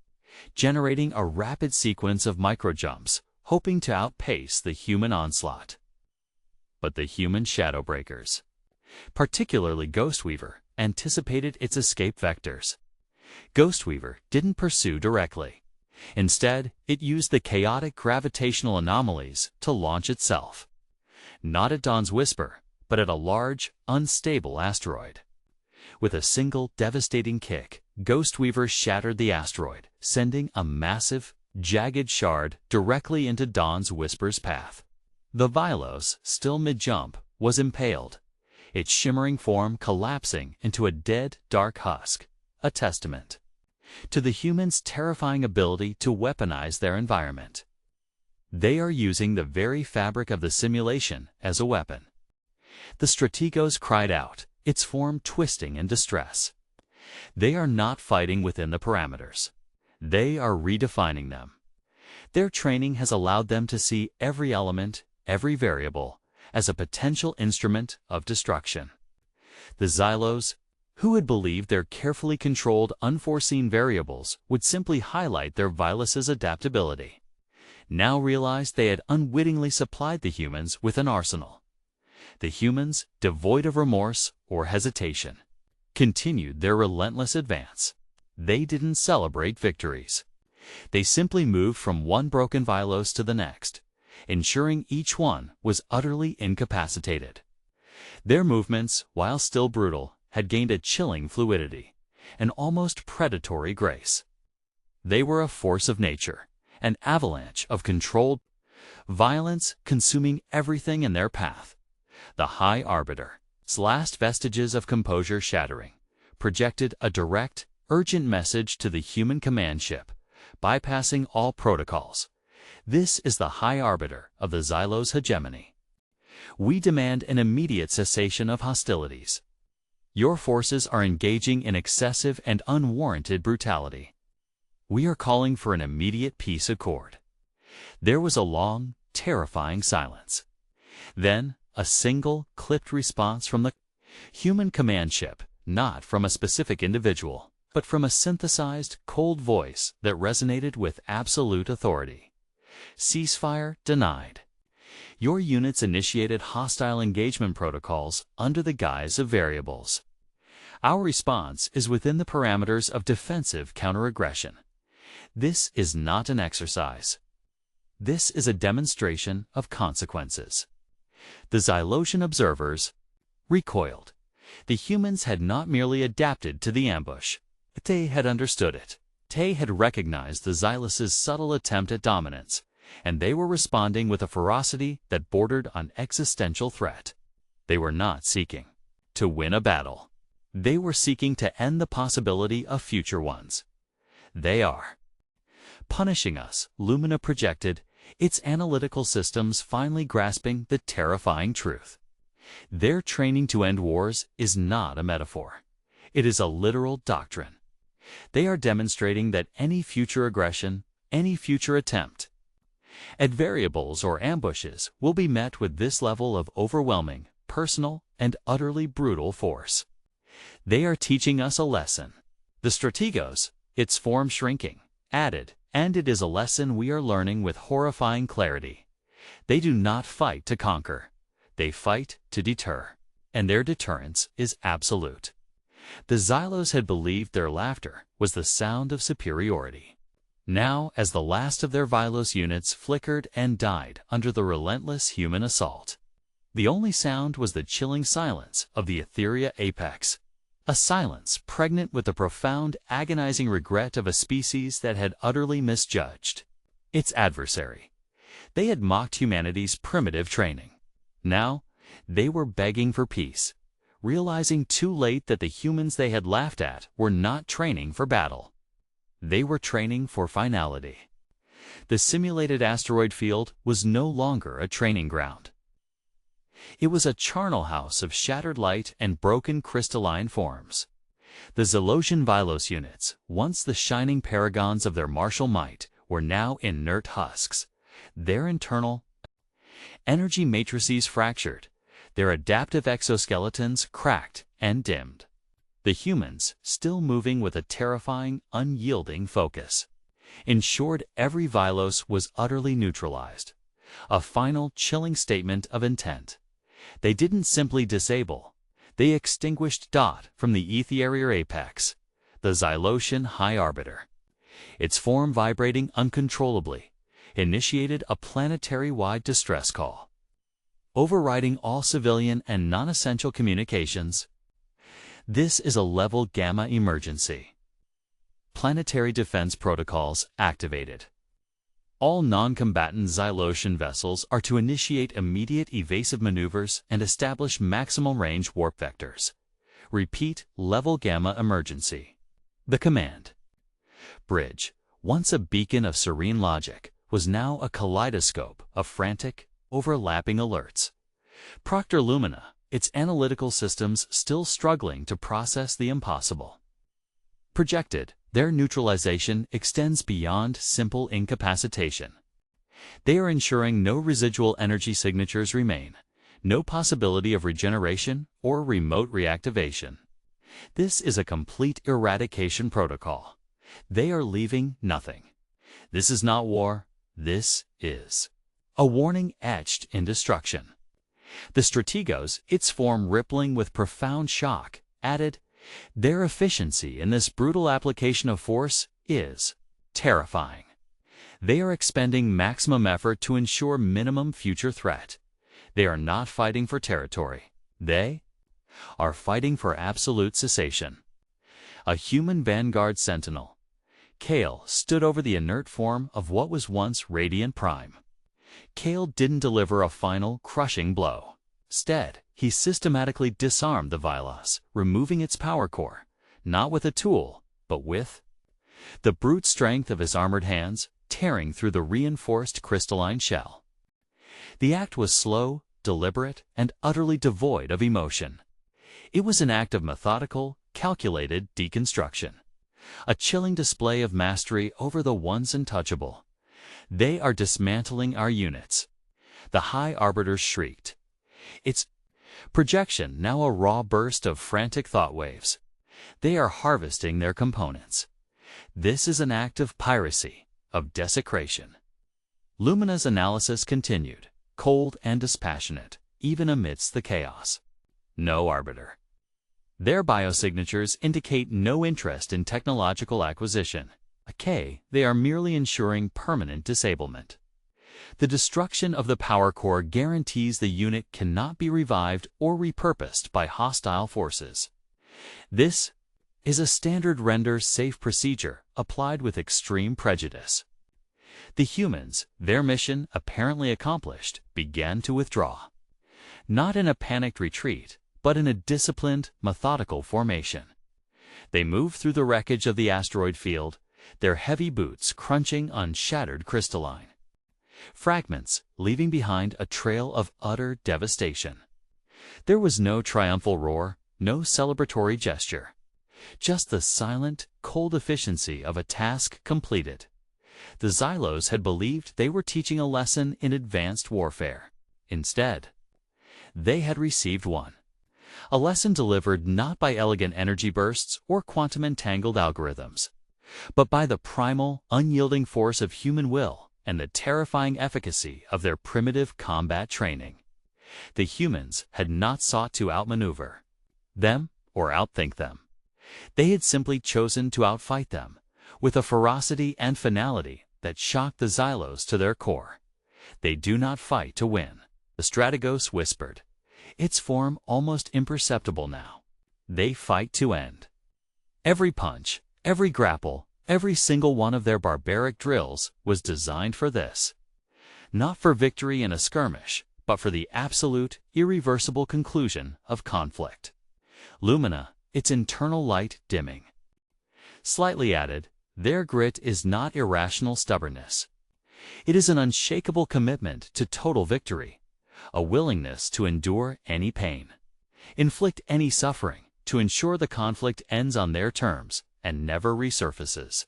generating a rapid sequence of microjumps, hoping to outpace the human onslaught. But the human Shadowbreakers, particularly Ghostweaver, anticipated its escape vectors. Ghostweaver didn't pursue directly. Instead, it used the chaotic gravitational anomalies to launch itself. Not at Dawn's Whisper, but at a large, unstable asteroid. With a single devastating kick, Ghostweaver shattered the asteroid, sending a massive, jagged shard directly into Dawn's Whisper's path. The Vylos, still mid-jump, was impaled, its shimmering form collapsing into a dead, dark husk, a testament to the humans' terrifying ability to weaponize their environment. They are using the very fabric of the simulation as a weapon. The Strategos cried out, its form twisting in distress. They are not fighting within the parameters. They are redefining them. Their training has allowed them to see every element, every variable, as a potential instrument of destruction. The Xylos, who had believed their carefully controlled unforeseen variables would simply highlight their Vylos' adaptability, now realized they had unwittingly supplied the humans with an arsenal. The humans, devoid of remorse or hesitation, continued their relentless advance. They didn't celebrate victories. They simply moved from one broken Vylos to the next, ensuring each one was utterly incapacitated. Their movements, while still brutal, had gained a chilling fluidity, an almost predatory grace. They were a force of nature, an avalanche of controlled violence consuming everything in their path. The High Arbiter, its last vestiges of composure shattering, projected a direct, urgent message to the human command ship, bypassing all protocols. This is the High Arbiter of the Xylos Hegemony. We demand an immediate cessation of hostilities. Your forces are engaging in excessive and unwarranted brutality. We are calling for an immediate peace accord. There was a long, terrifying silence. Then, a single, clipped response from the human command ship, not from a specific individual, but from a synthesized, cold voice that resonated with absolute authority. Ceasefire denied. Your units initiated hostile engagement protocols under the guise of variables. Our response is within the parameters of defensive counteraggression. This is not an exercise. This is a demonstration of consequences. The Xylosian observers recoiled. The humans had not merely adapted to the ambush. They had understood it. They had recognized the Xylos' subtle attempt at dominance, and they were responding with a ferocity that bordered on existential threat. They were not seeking to win a battle. They were seeking to end the possibility of future ones. They are punishing us, Lumina projected, its analytical systems finally grasping the terrifying truth. Their training to end wars is not a metaphor. It is a literal doctrine. They are demonstrating that any future aggression, any future attempt at variables or ambushes will be met with this level of overwhelming, personal, and utterly brutal force. They are teaching us a lesson. The strategos, its form shrinking, added, and it is a lesson we are learning with horrifying clarity. They do not fight to conquer. They fight to deter, and their deterrence is absolute. The Xylos had believed their laughter was the sound of superiority. Now, as the last of their Vylos units flickered and died under the relentless human assault, the only sound was the chilling silence of the Etheria apex, a silence pregnant with the profound, agonizing regret of a species that had utterly misjudged its adversary. They had mocked humanity's primitive training. Now, they were begging for peace, realizing too late that the humans they had laughed at were not training for battle. They were training for finality. The simulated asteroid field was no longer a training ground. It was a charnel house of shattered light and broken crystalline forms. The Xylosian Vylos units, once the shining paragons of their martial might, were now inert husks, their internal energy matrices fractured, their adaptive exoskeletons cracked and dimmed. The humans, still moving with a terrifying, unyielding focus, ensured every Vylos was utterly neutralized. A final, chilling statement of intent. They didn't simply disable. They extinguished Dot from the Etheria apex, the Xylosian High Arbiter. Its form vibrating uncontrollably, initiated a planetary-wide distress call, overriding all civilian and non-essential communications. This is a level Gamma emergency. Planetary defense protocols activated. All non-combatant Xylosian vessels are to initiate immediate evasive maneuvers and establish maximum range warp vectors. Repeat, level Gamma emergency. The command bridge, once a beacon of serene logic, was now a kaleidoscope of frantic, overlapping alerts. Proctor Lumina, its analytical systems still struggling to process the impossible. Projected, their neutralization extends beyond simple incapacitation. They are ensuring no residual energy signatures remain, no possibility of regeneration or remote reactivation. This is a complete eradication protocol. They are leaving nothing. This is not war. This is a warning etched in destruction. The strategos, its form rippling with profound shock, added, "Their efficiency in this brutal application of force is terrifying. They are expending maximum effort to ensure minimum future threat. They are not fighting for territory. They are fighting for absolute cessation." A human vanguard sentinel, Kale stood over the inert form of what was once Radiant Prime. Kale didn't deliver a final, crushing blow. Instead, he systematically disarmed the Vylos, removing its power core, not with a tool, but with the brute strength of his armored hands, tearing through the reinforced crystalline shell. The act was slow, deliberate, and utterly devoid of emotion. It was an act of methodical, calculated deconstruction, a chilling display of mastery over the once untouchable. "They are dismantling our units," the High Arbiter shrieked, its projection now a raw burst of frantic thought waves. "They are harvesting their components. This is an act of piracy, of desecration." Lumina's analysis continued, cold and dispassionate, even amidst the chaos. "No arbiter. Their biosignatures indicate no interest in technological acquisition. They are merely ensuring permanent disablement. The destruction of the power core guarantees the unit cannot be revived or repurposed by hostile forces. This is a standard render-safe procedure applied with extreme prejudice." The humans, their mission apparently accomplished, began to withdraw. Not in a panicked retreat, but in a disciplined, methodical formation. They moved through the wreckage of the asteroid field, their heavy boots crunching on shattered crystalline fragments, leaving behind a trail of utter devastation. There was no triumphal roar, no celebratory gesture. Just the silent, cold efficiency of a task completed. The Xylos had believed they were teaching a lesson in advanced warfare. Instead, they had received one. A lesson delivered not by elegant energy bursts or quantum-entangled algorithms, but by the primal, unyielding force of human will and the terrifying efficacy of their primitive combat training. The humans had not sought to outmaneuver them or outthink them. They had simply chosen to outfight them, with a ferocity and finality that shocked the Xylos to their core. "They do not fight to win," the strategos whispered, its form almost imperceptible now. "They fight to end." Every punch, every grapple, every single one of their barbaric drills was designed for this. Not for victory in a skirmish, but for the absolute, irreversible conclusion of conflict. Lumina, its internal light dimming, slightly added, "Their grit is not irrational stubbornness. It is an unshakable commitment to total victory, a willingness to endure any pain, inflict any suffering, to ensure the conflict ends on their terms and never resurfaces."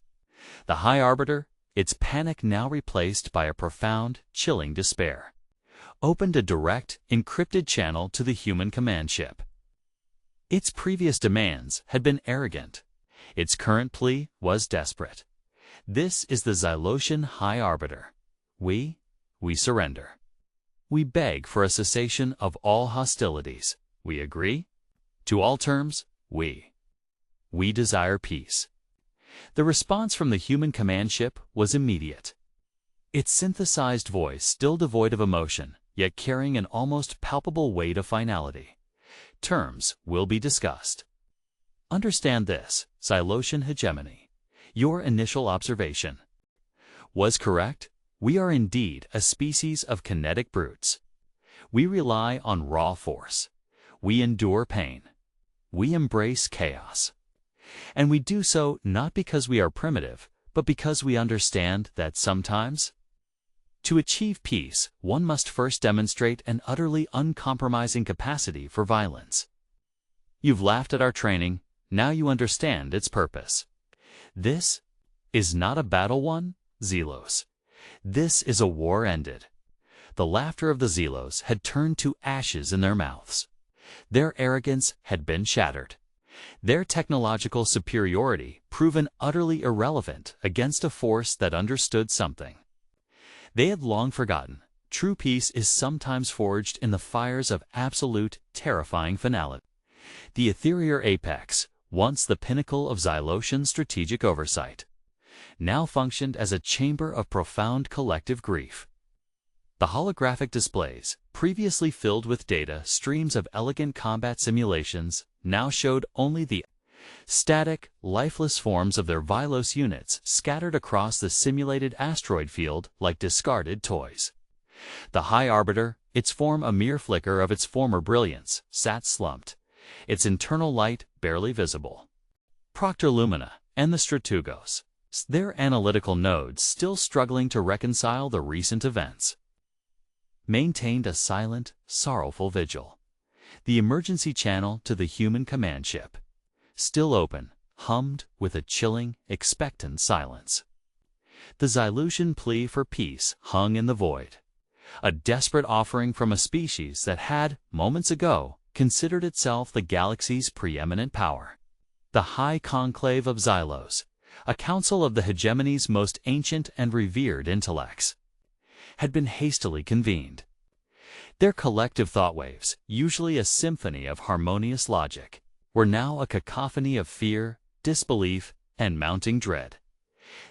The High Arbiter, its panic now replaced by a profound, chilling despair, opened a direct, encrypted channel to the human command ship. Its previous demands had been arrogant. Its current plea was desperate. "This is the Xylosian High Arbiter. We surrender. We beg for a cessation of all hostilities. We agree to all terms. We desire peace." The response from the human command ship was immediate. Its synthesized voice still devoid of emotion, yet carrying an almost palpable weight of finality. "Terms will be discussed. Understand this, Xylosian Hegemony. Your initial observation was correct. We are indeed a species of kinetic brutes. We rely on raw force. We endure pain. We embrace chaos. And we do so not because we are primitive, but because we understand that sometimes, to achieve peace, one must first demonstrate an utterly uncompromising capacity for violence. You've laughed at our training, now you understand its purpose. This is not a battle won, Xylos. This is a war ended." The laughter of the Xylos had turned to ashes in their mouths. Their arrogance had been shattered. Their technological superiority proven utterly irrelevant against a force that understood something they had long forgotten, True peace is sometimes forged in the fires of absolute, terrifying finality. The ethereal apex, once the pinnacle of Xylosian strategic oversight, now functioned as a chamber of profound collective grief. The holographic displays, previously filled with data streams of elegant combat simulations, now showed only the static, lifeless forms of their Vylos units scattered across the simulated asteroid field like discarded toys. The High Arbiter, its form a mere flicker of its former brilliance, sat slumped, its internal light barely visible. Proctor Lumina and the Stratugos, their analytical nodes still struggling to reconcile the recent events, maintained a silent, sorrowful vigil. The emergency channel to the human command ship, still open, hummed with a chilling, expectant silence. The Xylosian plea for peace hung in the void, a desperate offering from a species that had, moments ago, considered itself the galaxy's preeminent power. The High Conclave of Xylos, a council of the hegemony's most ancient and revered intellects, had been hastily convened. Their collective thought waves, usually a symphony of harmonious logic, were now a cacophony of fear, disbelief, and mounting dread.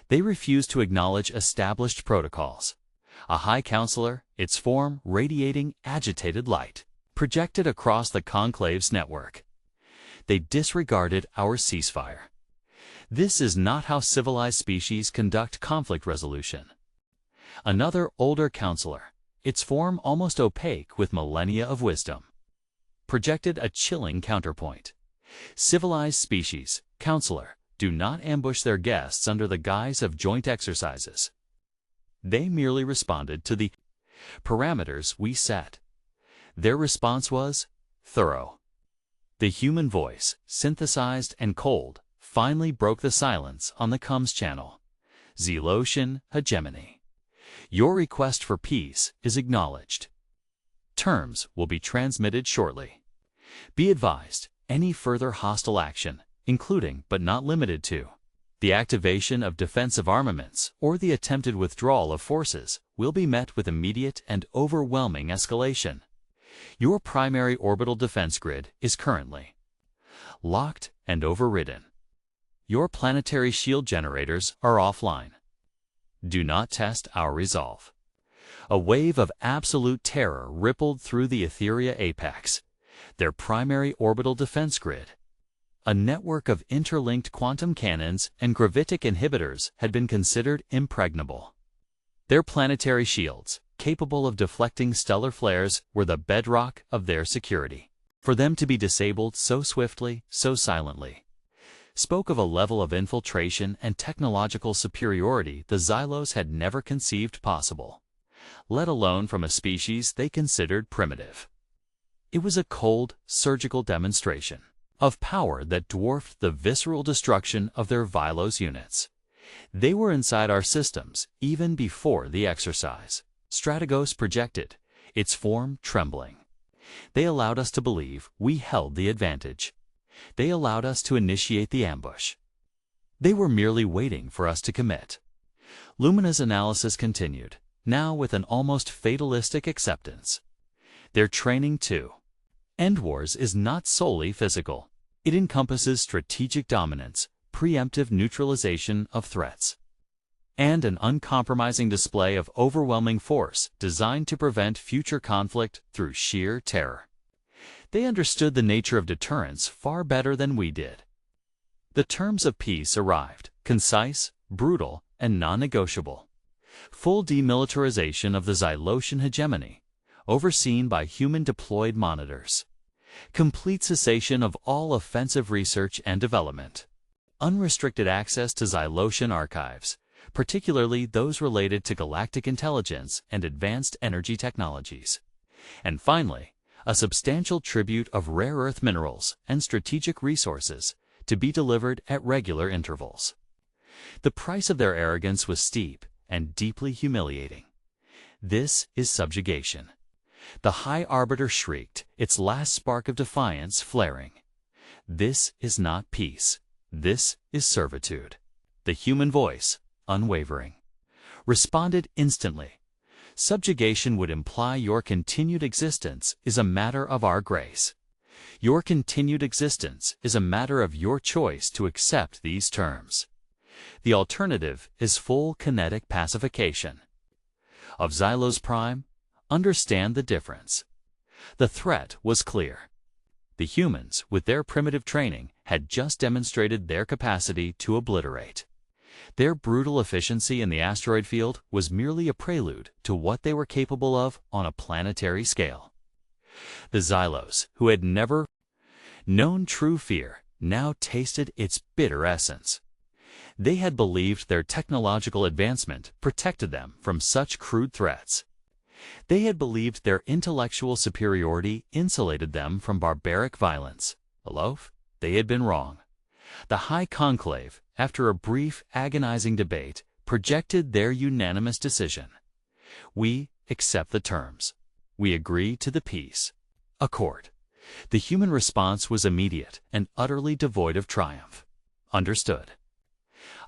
They refused to acknowledge established protocols. A High Counselor, its form radiating agitated light, projected across the conclave's network. They disregarded our ceasefire. This is not how civilized species conduct conflict resolution. Another older counselor, its form almost opaque with millennia of wisdom, projected a chilling counterpoint. Civilized species, counselor, do not ambush their guests under the guise of joint exercises. They merely responded to the parameters we set. Their response was thorough. The human voice, synthesized and cold, finally broke the silence on the comms channel. Xylos Hegemony. Your request for peace is acknowledged. Terms will be transmitted shortly. Be advised, any further hostile action, including but not limited to the activation of defensive armaments or the attempted withdrawal of forces, will be met with immediate and overwhelming escalation. Your primary orbital defense grid is currently locked and overridden. Your planetary shield generators are offline. Do not test our resolve. A wave of absolute terror rippled through the ethereal apex, their primary orbital defense grid. A network of interlinked quantum cannons and gravitic inhibitors had been considered impregnable. Their planetary shields, capable of deflecting stellar flares, were the bedrock of their security. For them to be disabled so swiftly, so silently, spoke of a level of infiltration and technological superiority the Xylos had never conceived possible, let alone from a species they considered primitive. It was a cold, surgical demonstration of power that dwarfed the visceral destruction of their Vylos units. They were inside our systems even before the exercise. Stratugos projected, its form trembling. They allowed us to believe we held the advantage. They allowed us to initiate the ambush. They were merely waiting for us to commit. Lumina's analysis continued, now with an almost fatalistic acceptance. Their training, too. End Wars is not solely physical. It encompasses strategic dominance, preemptive neutralization of threats, and an uncompromising display of overwhelming force designed to prevent future conflict through sheer terror. They understood the nature of deterrence far better than we did. The terms of peace arrived, concise, brutal, and non-negotiable. Full demilitarization of the Xylosian hegemony, overseen by human-deployed monitors. Complete cessation of all offensive research and development. Unrestricted access to Xylosian archives, particularly those related to galactic intelligence and advanced energy technologies. And finally, a substantial tribute of rare earth minerals and strategic resources to be delivered at regular intervals. The price of their arrogance was steep and deeply humiliating. This is subjugation. The High Arbiter shrieked, its last spark of defiance flaring. This is not peace. This is servitude. The human voice, unwavering, responded instantly. Subjugation would imply your continued existence is a matter of our grace. Your continued existence is a matter of your choice to accept these terms. The alternative is full kinetic pacification. Of Xylos Prime, understand the difference. The threat was clear. The humans, with their primitive training, had just demonstrated their capacity to obliterate. Their brutal efficiency in the asteroid field was merely a prelude to what they were capable of on a planetary scale. The Xylos, who had never known true fear, now tasted its bitter essence. They had believed their technological advancement protected them from such crude threats. They had believed their intellectual superiority insulated them from barbaric violence. Alof, they had been wrong. The High Conclave, after a brief, agonizing debate, projected their unanimous decision. We accept the terms. We agree to the peace accord. The human response was immediate and utterly devoid of triumph. Understood.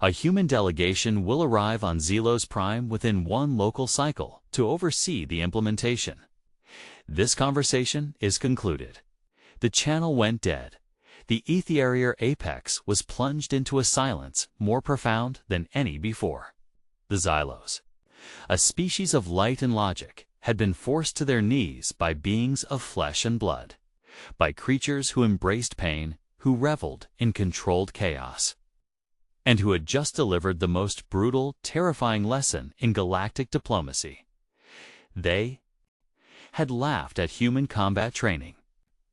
A human delegation will arrive on Xylos Prime within one local cycle to oversee the implementation. This conversation is concluded. The channel went dead. The ethereal apex was plunged into a silence more profound than any before. The Xylos, a species of light and logic, had been forced to their knees by beings of flesh and blood, by creatures who embraced pain, who reveled in controlled chaos, and who had just delivered the most brutal, terrifying lesson in galactic diplomacy. They had laughed at human combat training.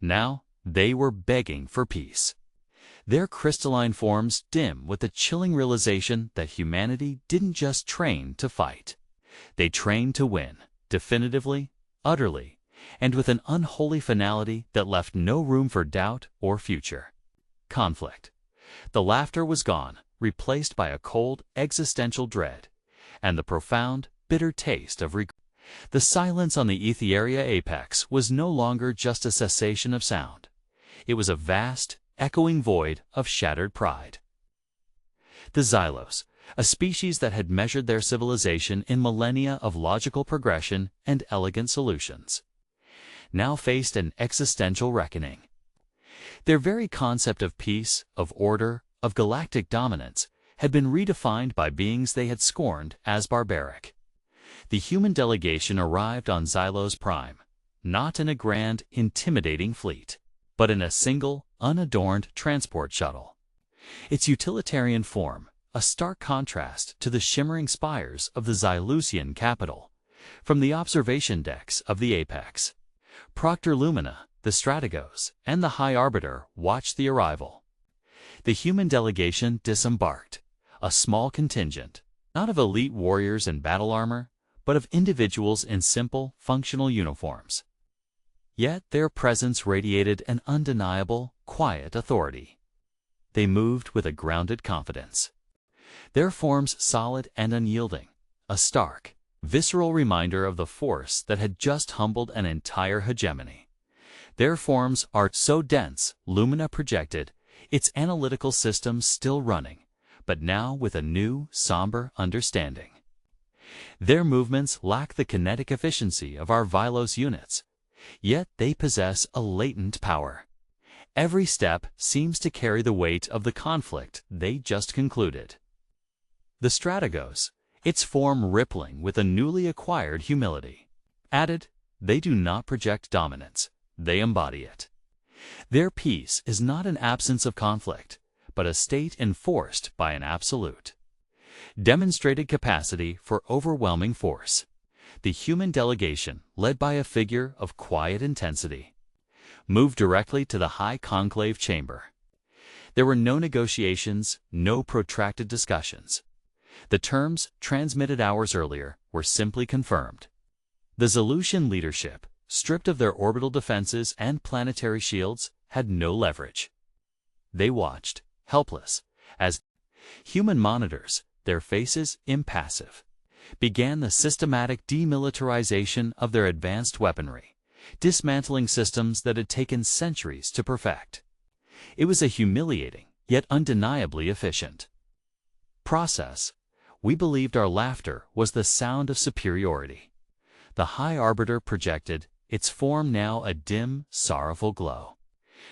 Now they were begging for peace. Their crystalline forms dim with the chilling realization that humanity didn't just train to fight. They trained to win, definitively, utterly, and with an unholy finality that left no room for doubt or future conflict. The laughter was gone, replaced by a cold, existential dread, and the profound, bitter taste of regret. The silence on the ethereal apex was no longer just a cessation of sound. It was a vast, echoing void of shattered pride. The Xylos, a species that had measured their civilization in millennia of logical progression and elegant solutions, now faced an existential reckoning. Their very concept of peace, of order, of galactic dominance had been redefined by beings they had scorned as barbaric. The human delegation arrived on Xylos Prime, not in a grand, intimidating fleet, but in a single, unadorned transport shuttle. Its utilitarian form, a stark contrast to the shimmering spires of the Xylusian capital. From the observation decks of the Apex, Proctor Lumina, the Strategos, and the High Arbiter watched the arrival. The human delegation disembarked, a small contingent, not of elite warriors in battle armor, but of individuals in simple, functional uniforms. Yet their presence radiated an undeniable, quiet authority. They moved with a grounded confidence, their forms solid and unyielding, a stark, visceral reminder of the force that had just humbled an entire hegemony. Their forms are so dense, Lumina projected, its analytical systems still running, but now with a new, somber understanding. Their movements lack the kinetic efficiency of our Vylos units, yet they possess a latent power. Every step seems to carry the weight of the conflict they just concluded. The Strategos, its form rippling with a newly acquired humility, added, they do not project dominance, they embody it. Their peace is not an absence of conflict, but a state enforced by an absolute, demonstrated capacity for overwhelming force. The human delegation, led by a figure of quiet intensity, moved directly to the High Conclave chamber. There were no negotiations, no protracted discussions. The terms, transmitted hours earlier, were simply confirmed. The Xylusian leadership, stripped of their orbital defenses and planetary shields, had no leverage. They watched, helpless, as human monitors, their faces impassive, began the systematic demilitarization of their advanced weaponry, dismantling systems that had taken centuries to perfect. It was a humiliating, yet undeniably efficient process. We believed our laughter was the sound of superiority. The high arbiter projected, its form now a dim, sorrowful glow.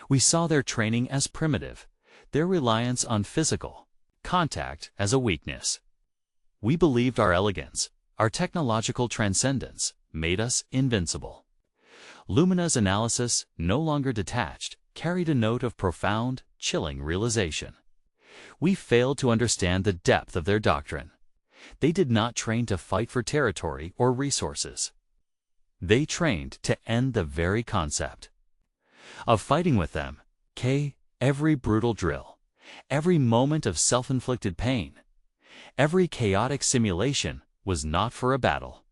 We saw their training as primitive, their reliance on physical contact as a weakness. We believed our elegance, our technological transcendence, made us invincible. Lumina's analysis, no longer detached, carried a note of profound, chilling realization. We failed to understand the depth of their doctrine. They did not train to fight for territory or resources. They trained to end the very concept of fighting with them. Every brutal drill, every moment of self-inflicted pain, every chaotic simulation was not for a battle.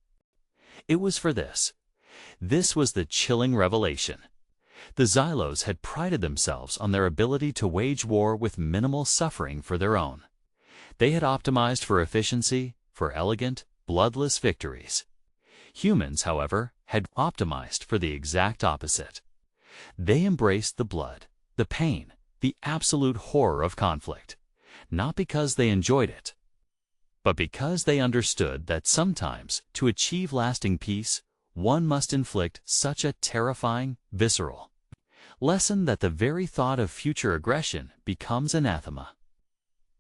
It was for this. This was the chilling revelation. The Xylos had prided themselves on their ability to wage war with minimal suffering for their own. They had optimized for efficiency, for elegant, bloodless victories. Humans, however, had optimized for the exact opposite. They embraced the blood, the pain, the absolute horror of conflict, not because they enjoyed it, but because they understood that sometimes, to achieve lasting peace, one must inflict such a terrifying, visceral lesson that the very thought of future aggression becomes anathema.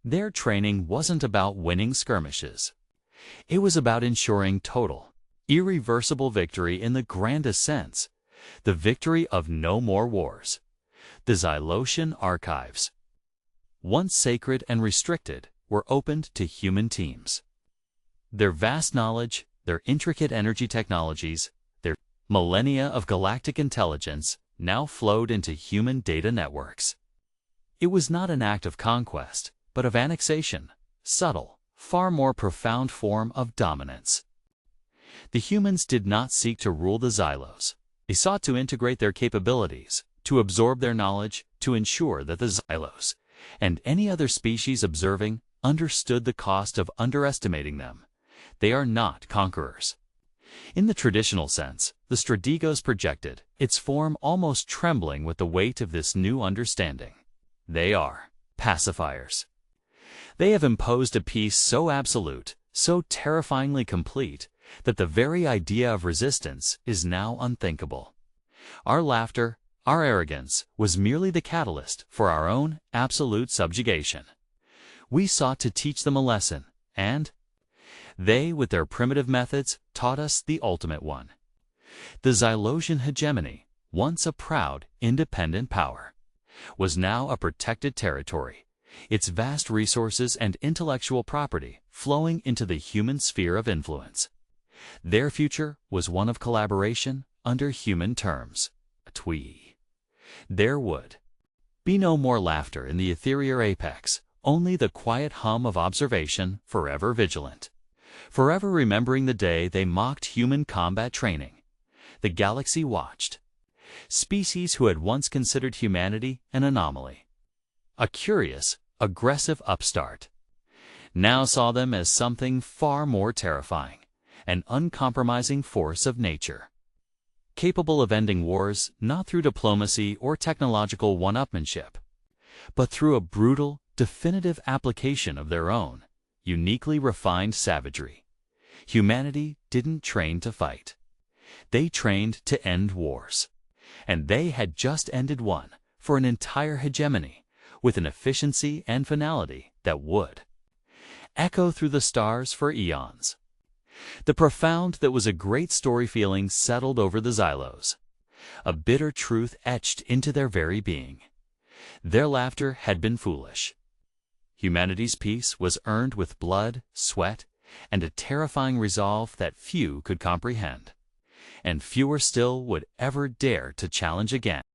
Their training wasn't about winning skirmishes. It was about ensuring total, irreversible victory in the grandest sense, the victory of no more wars. The Xylosian archives, once sacred and restricted, were opened to human teams. Their vast knowledge, their intricate energy technologies, their millennia of galactic intelligence now flowed into human data networks. It was not an act of conquest, but of annexation, subtle, far more profound form of dominance. The humans did not seek to rule the Xylos. They sought to integrate their capabilities, to absorb their knowledge, to ensure that the Xylos, and any other species observing, understood the cost of underestimating them. They are not conquerors. In the traditional sense, the Strategos projected, its form almost trembling with the weight of this new understanding. They are pacifiers. They have imposed a peace so absolute, so terrifyingly complete, that the very idea of resistance is now unthinkable. Our laughter, our arrogance, was merely the catalyst for our own absolute subjugation. We sought to teach them a lesson, and they, with their primitive methods, taught us the ultimate one. The Xylosian hegemony, once a proud, independent power, was now a protected territory, its vast resources and intellectual property flowing into the human sphere of influence. Their future was one of collaboration under human terms, a plea. There would be no more laughter in the ethereal apex, only the quiet hum of observation, forever vigilant, forever remembering the day they mocked human combat training. The galaxy watched. Species who had once considered humanity an anomaly, a curious, aggressive upstart, now saw them as something far more terrifying, an uncompromising force of nature, capable of ending wars not through diplomacy or technological one-upmanship, but through a brutal, definitive application of their own, uniquely refined savagery. Humanity didn't train to fight. They trained to end wars. And they had just ended one for an entire hegemony, with an efficiency and finality that would echo through the stars for eons. The profound that was a great story feeling settled over the Xylos, a bitter truth etched into their very being. Their laughter had been foolish. Humanity's peace was earned with blood, sweat, and a terrifying resolve that few could comprehend, and fewer still would ever dare to challenge again.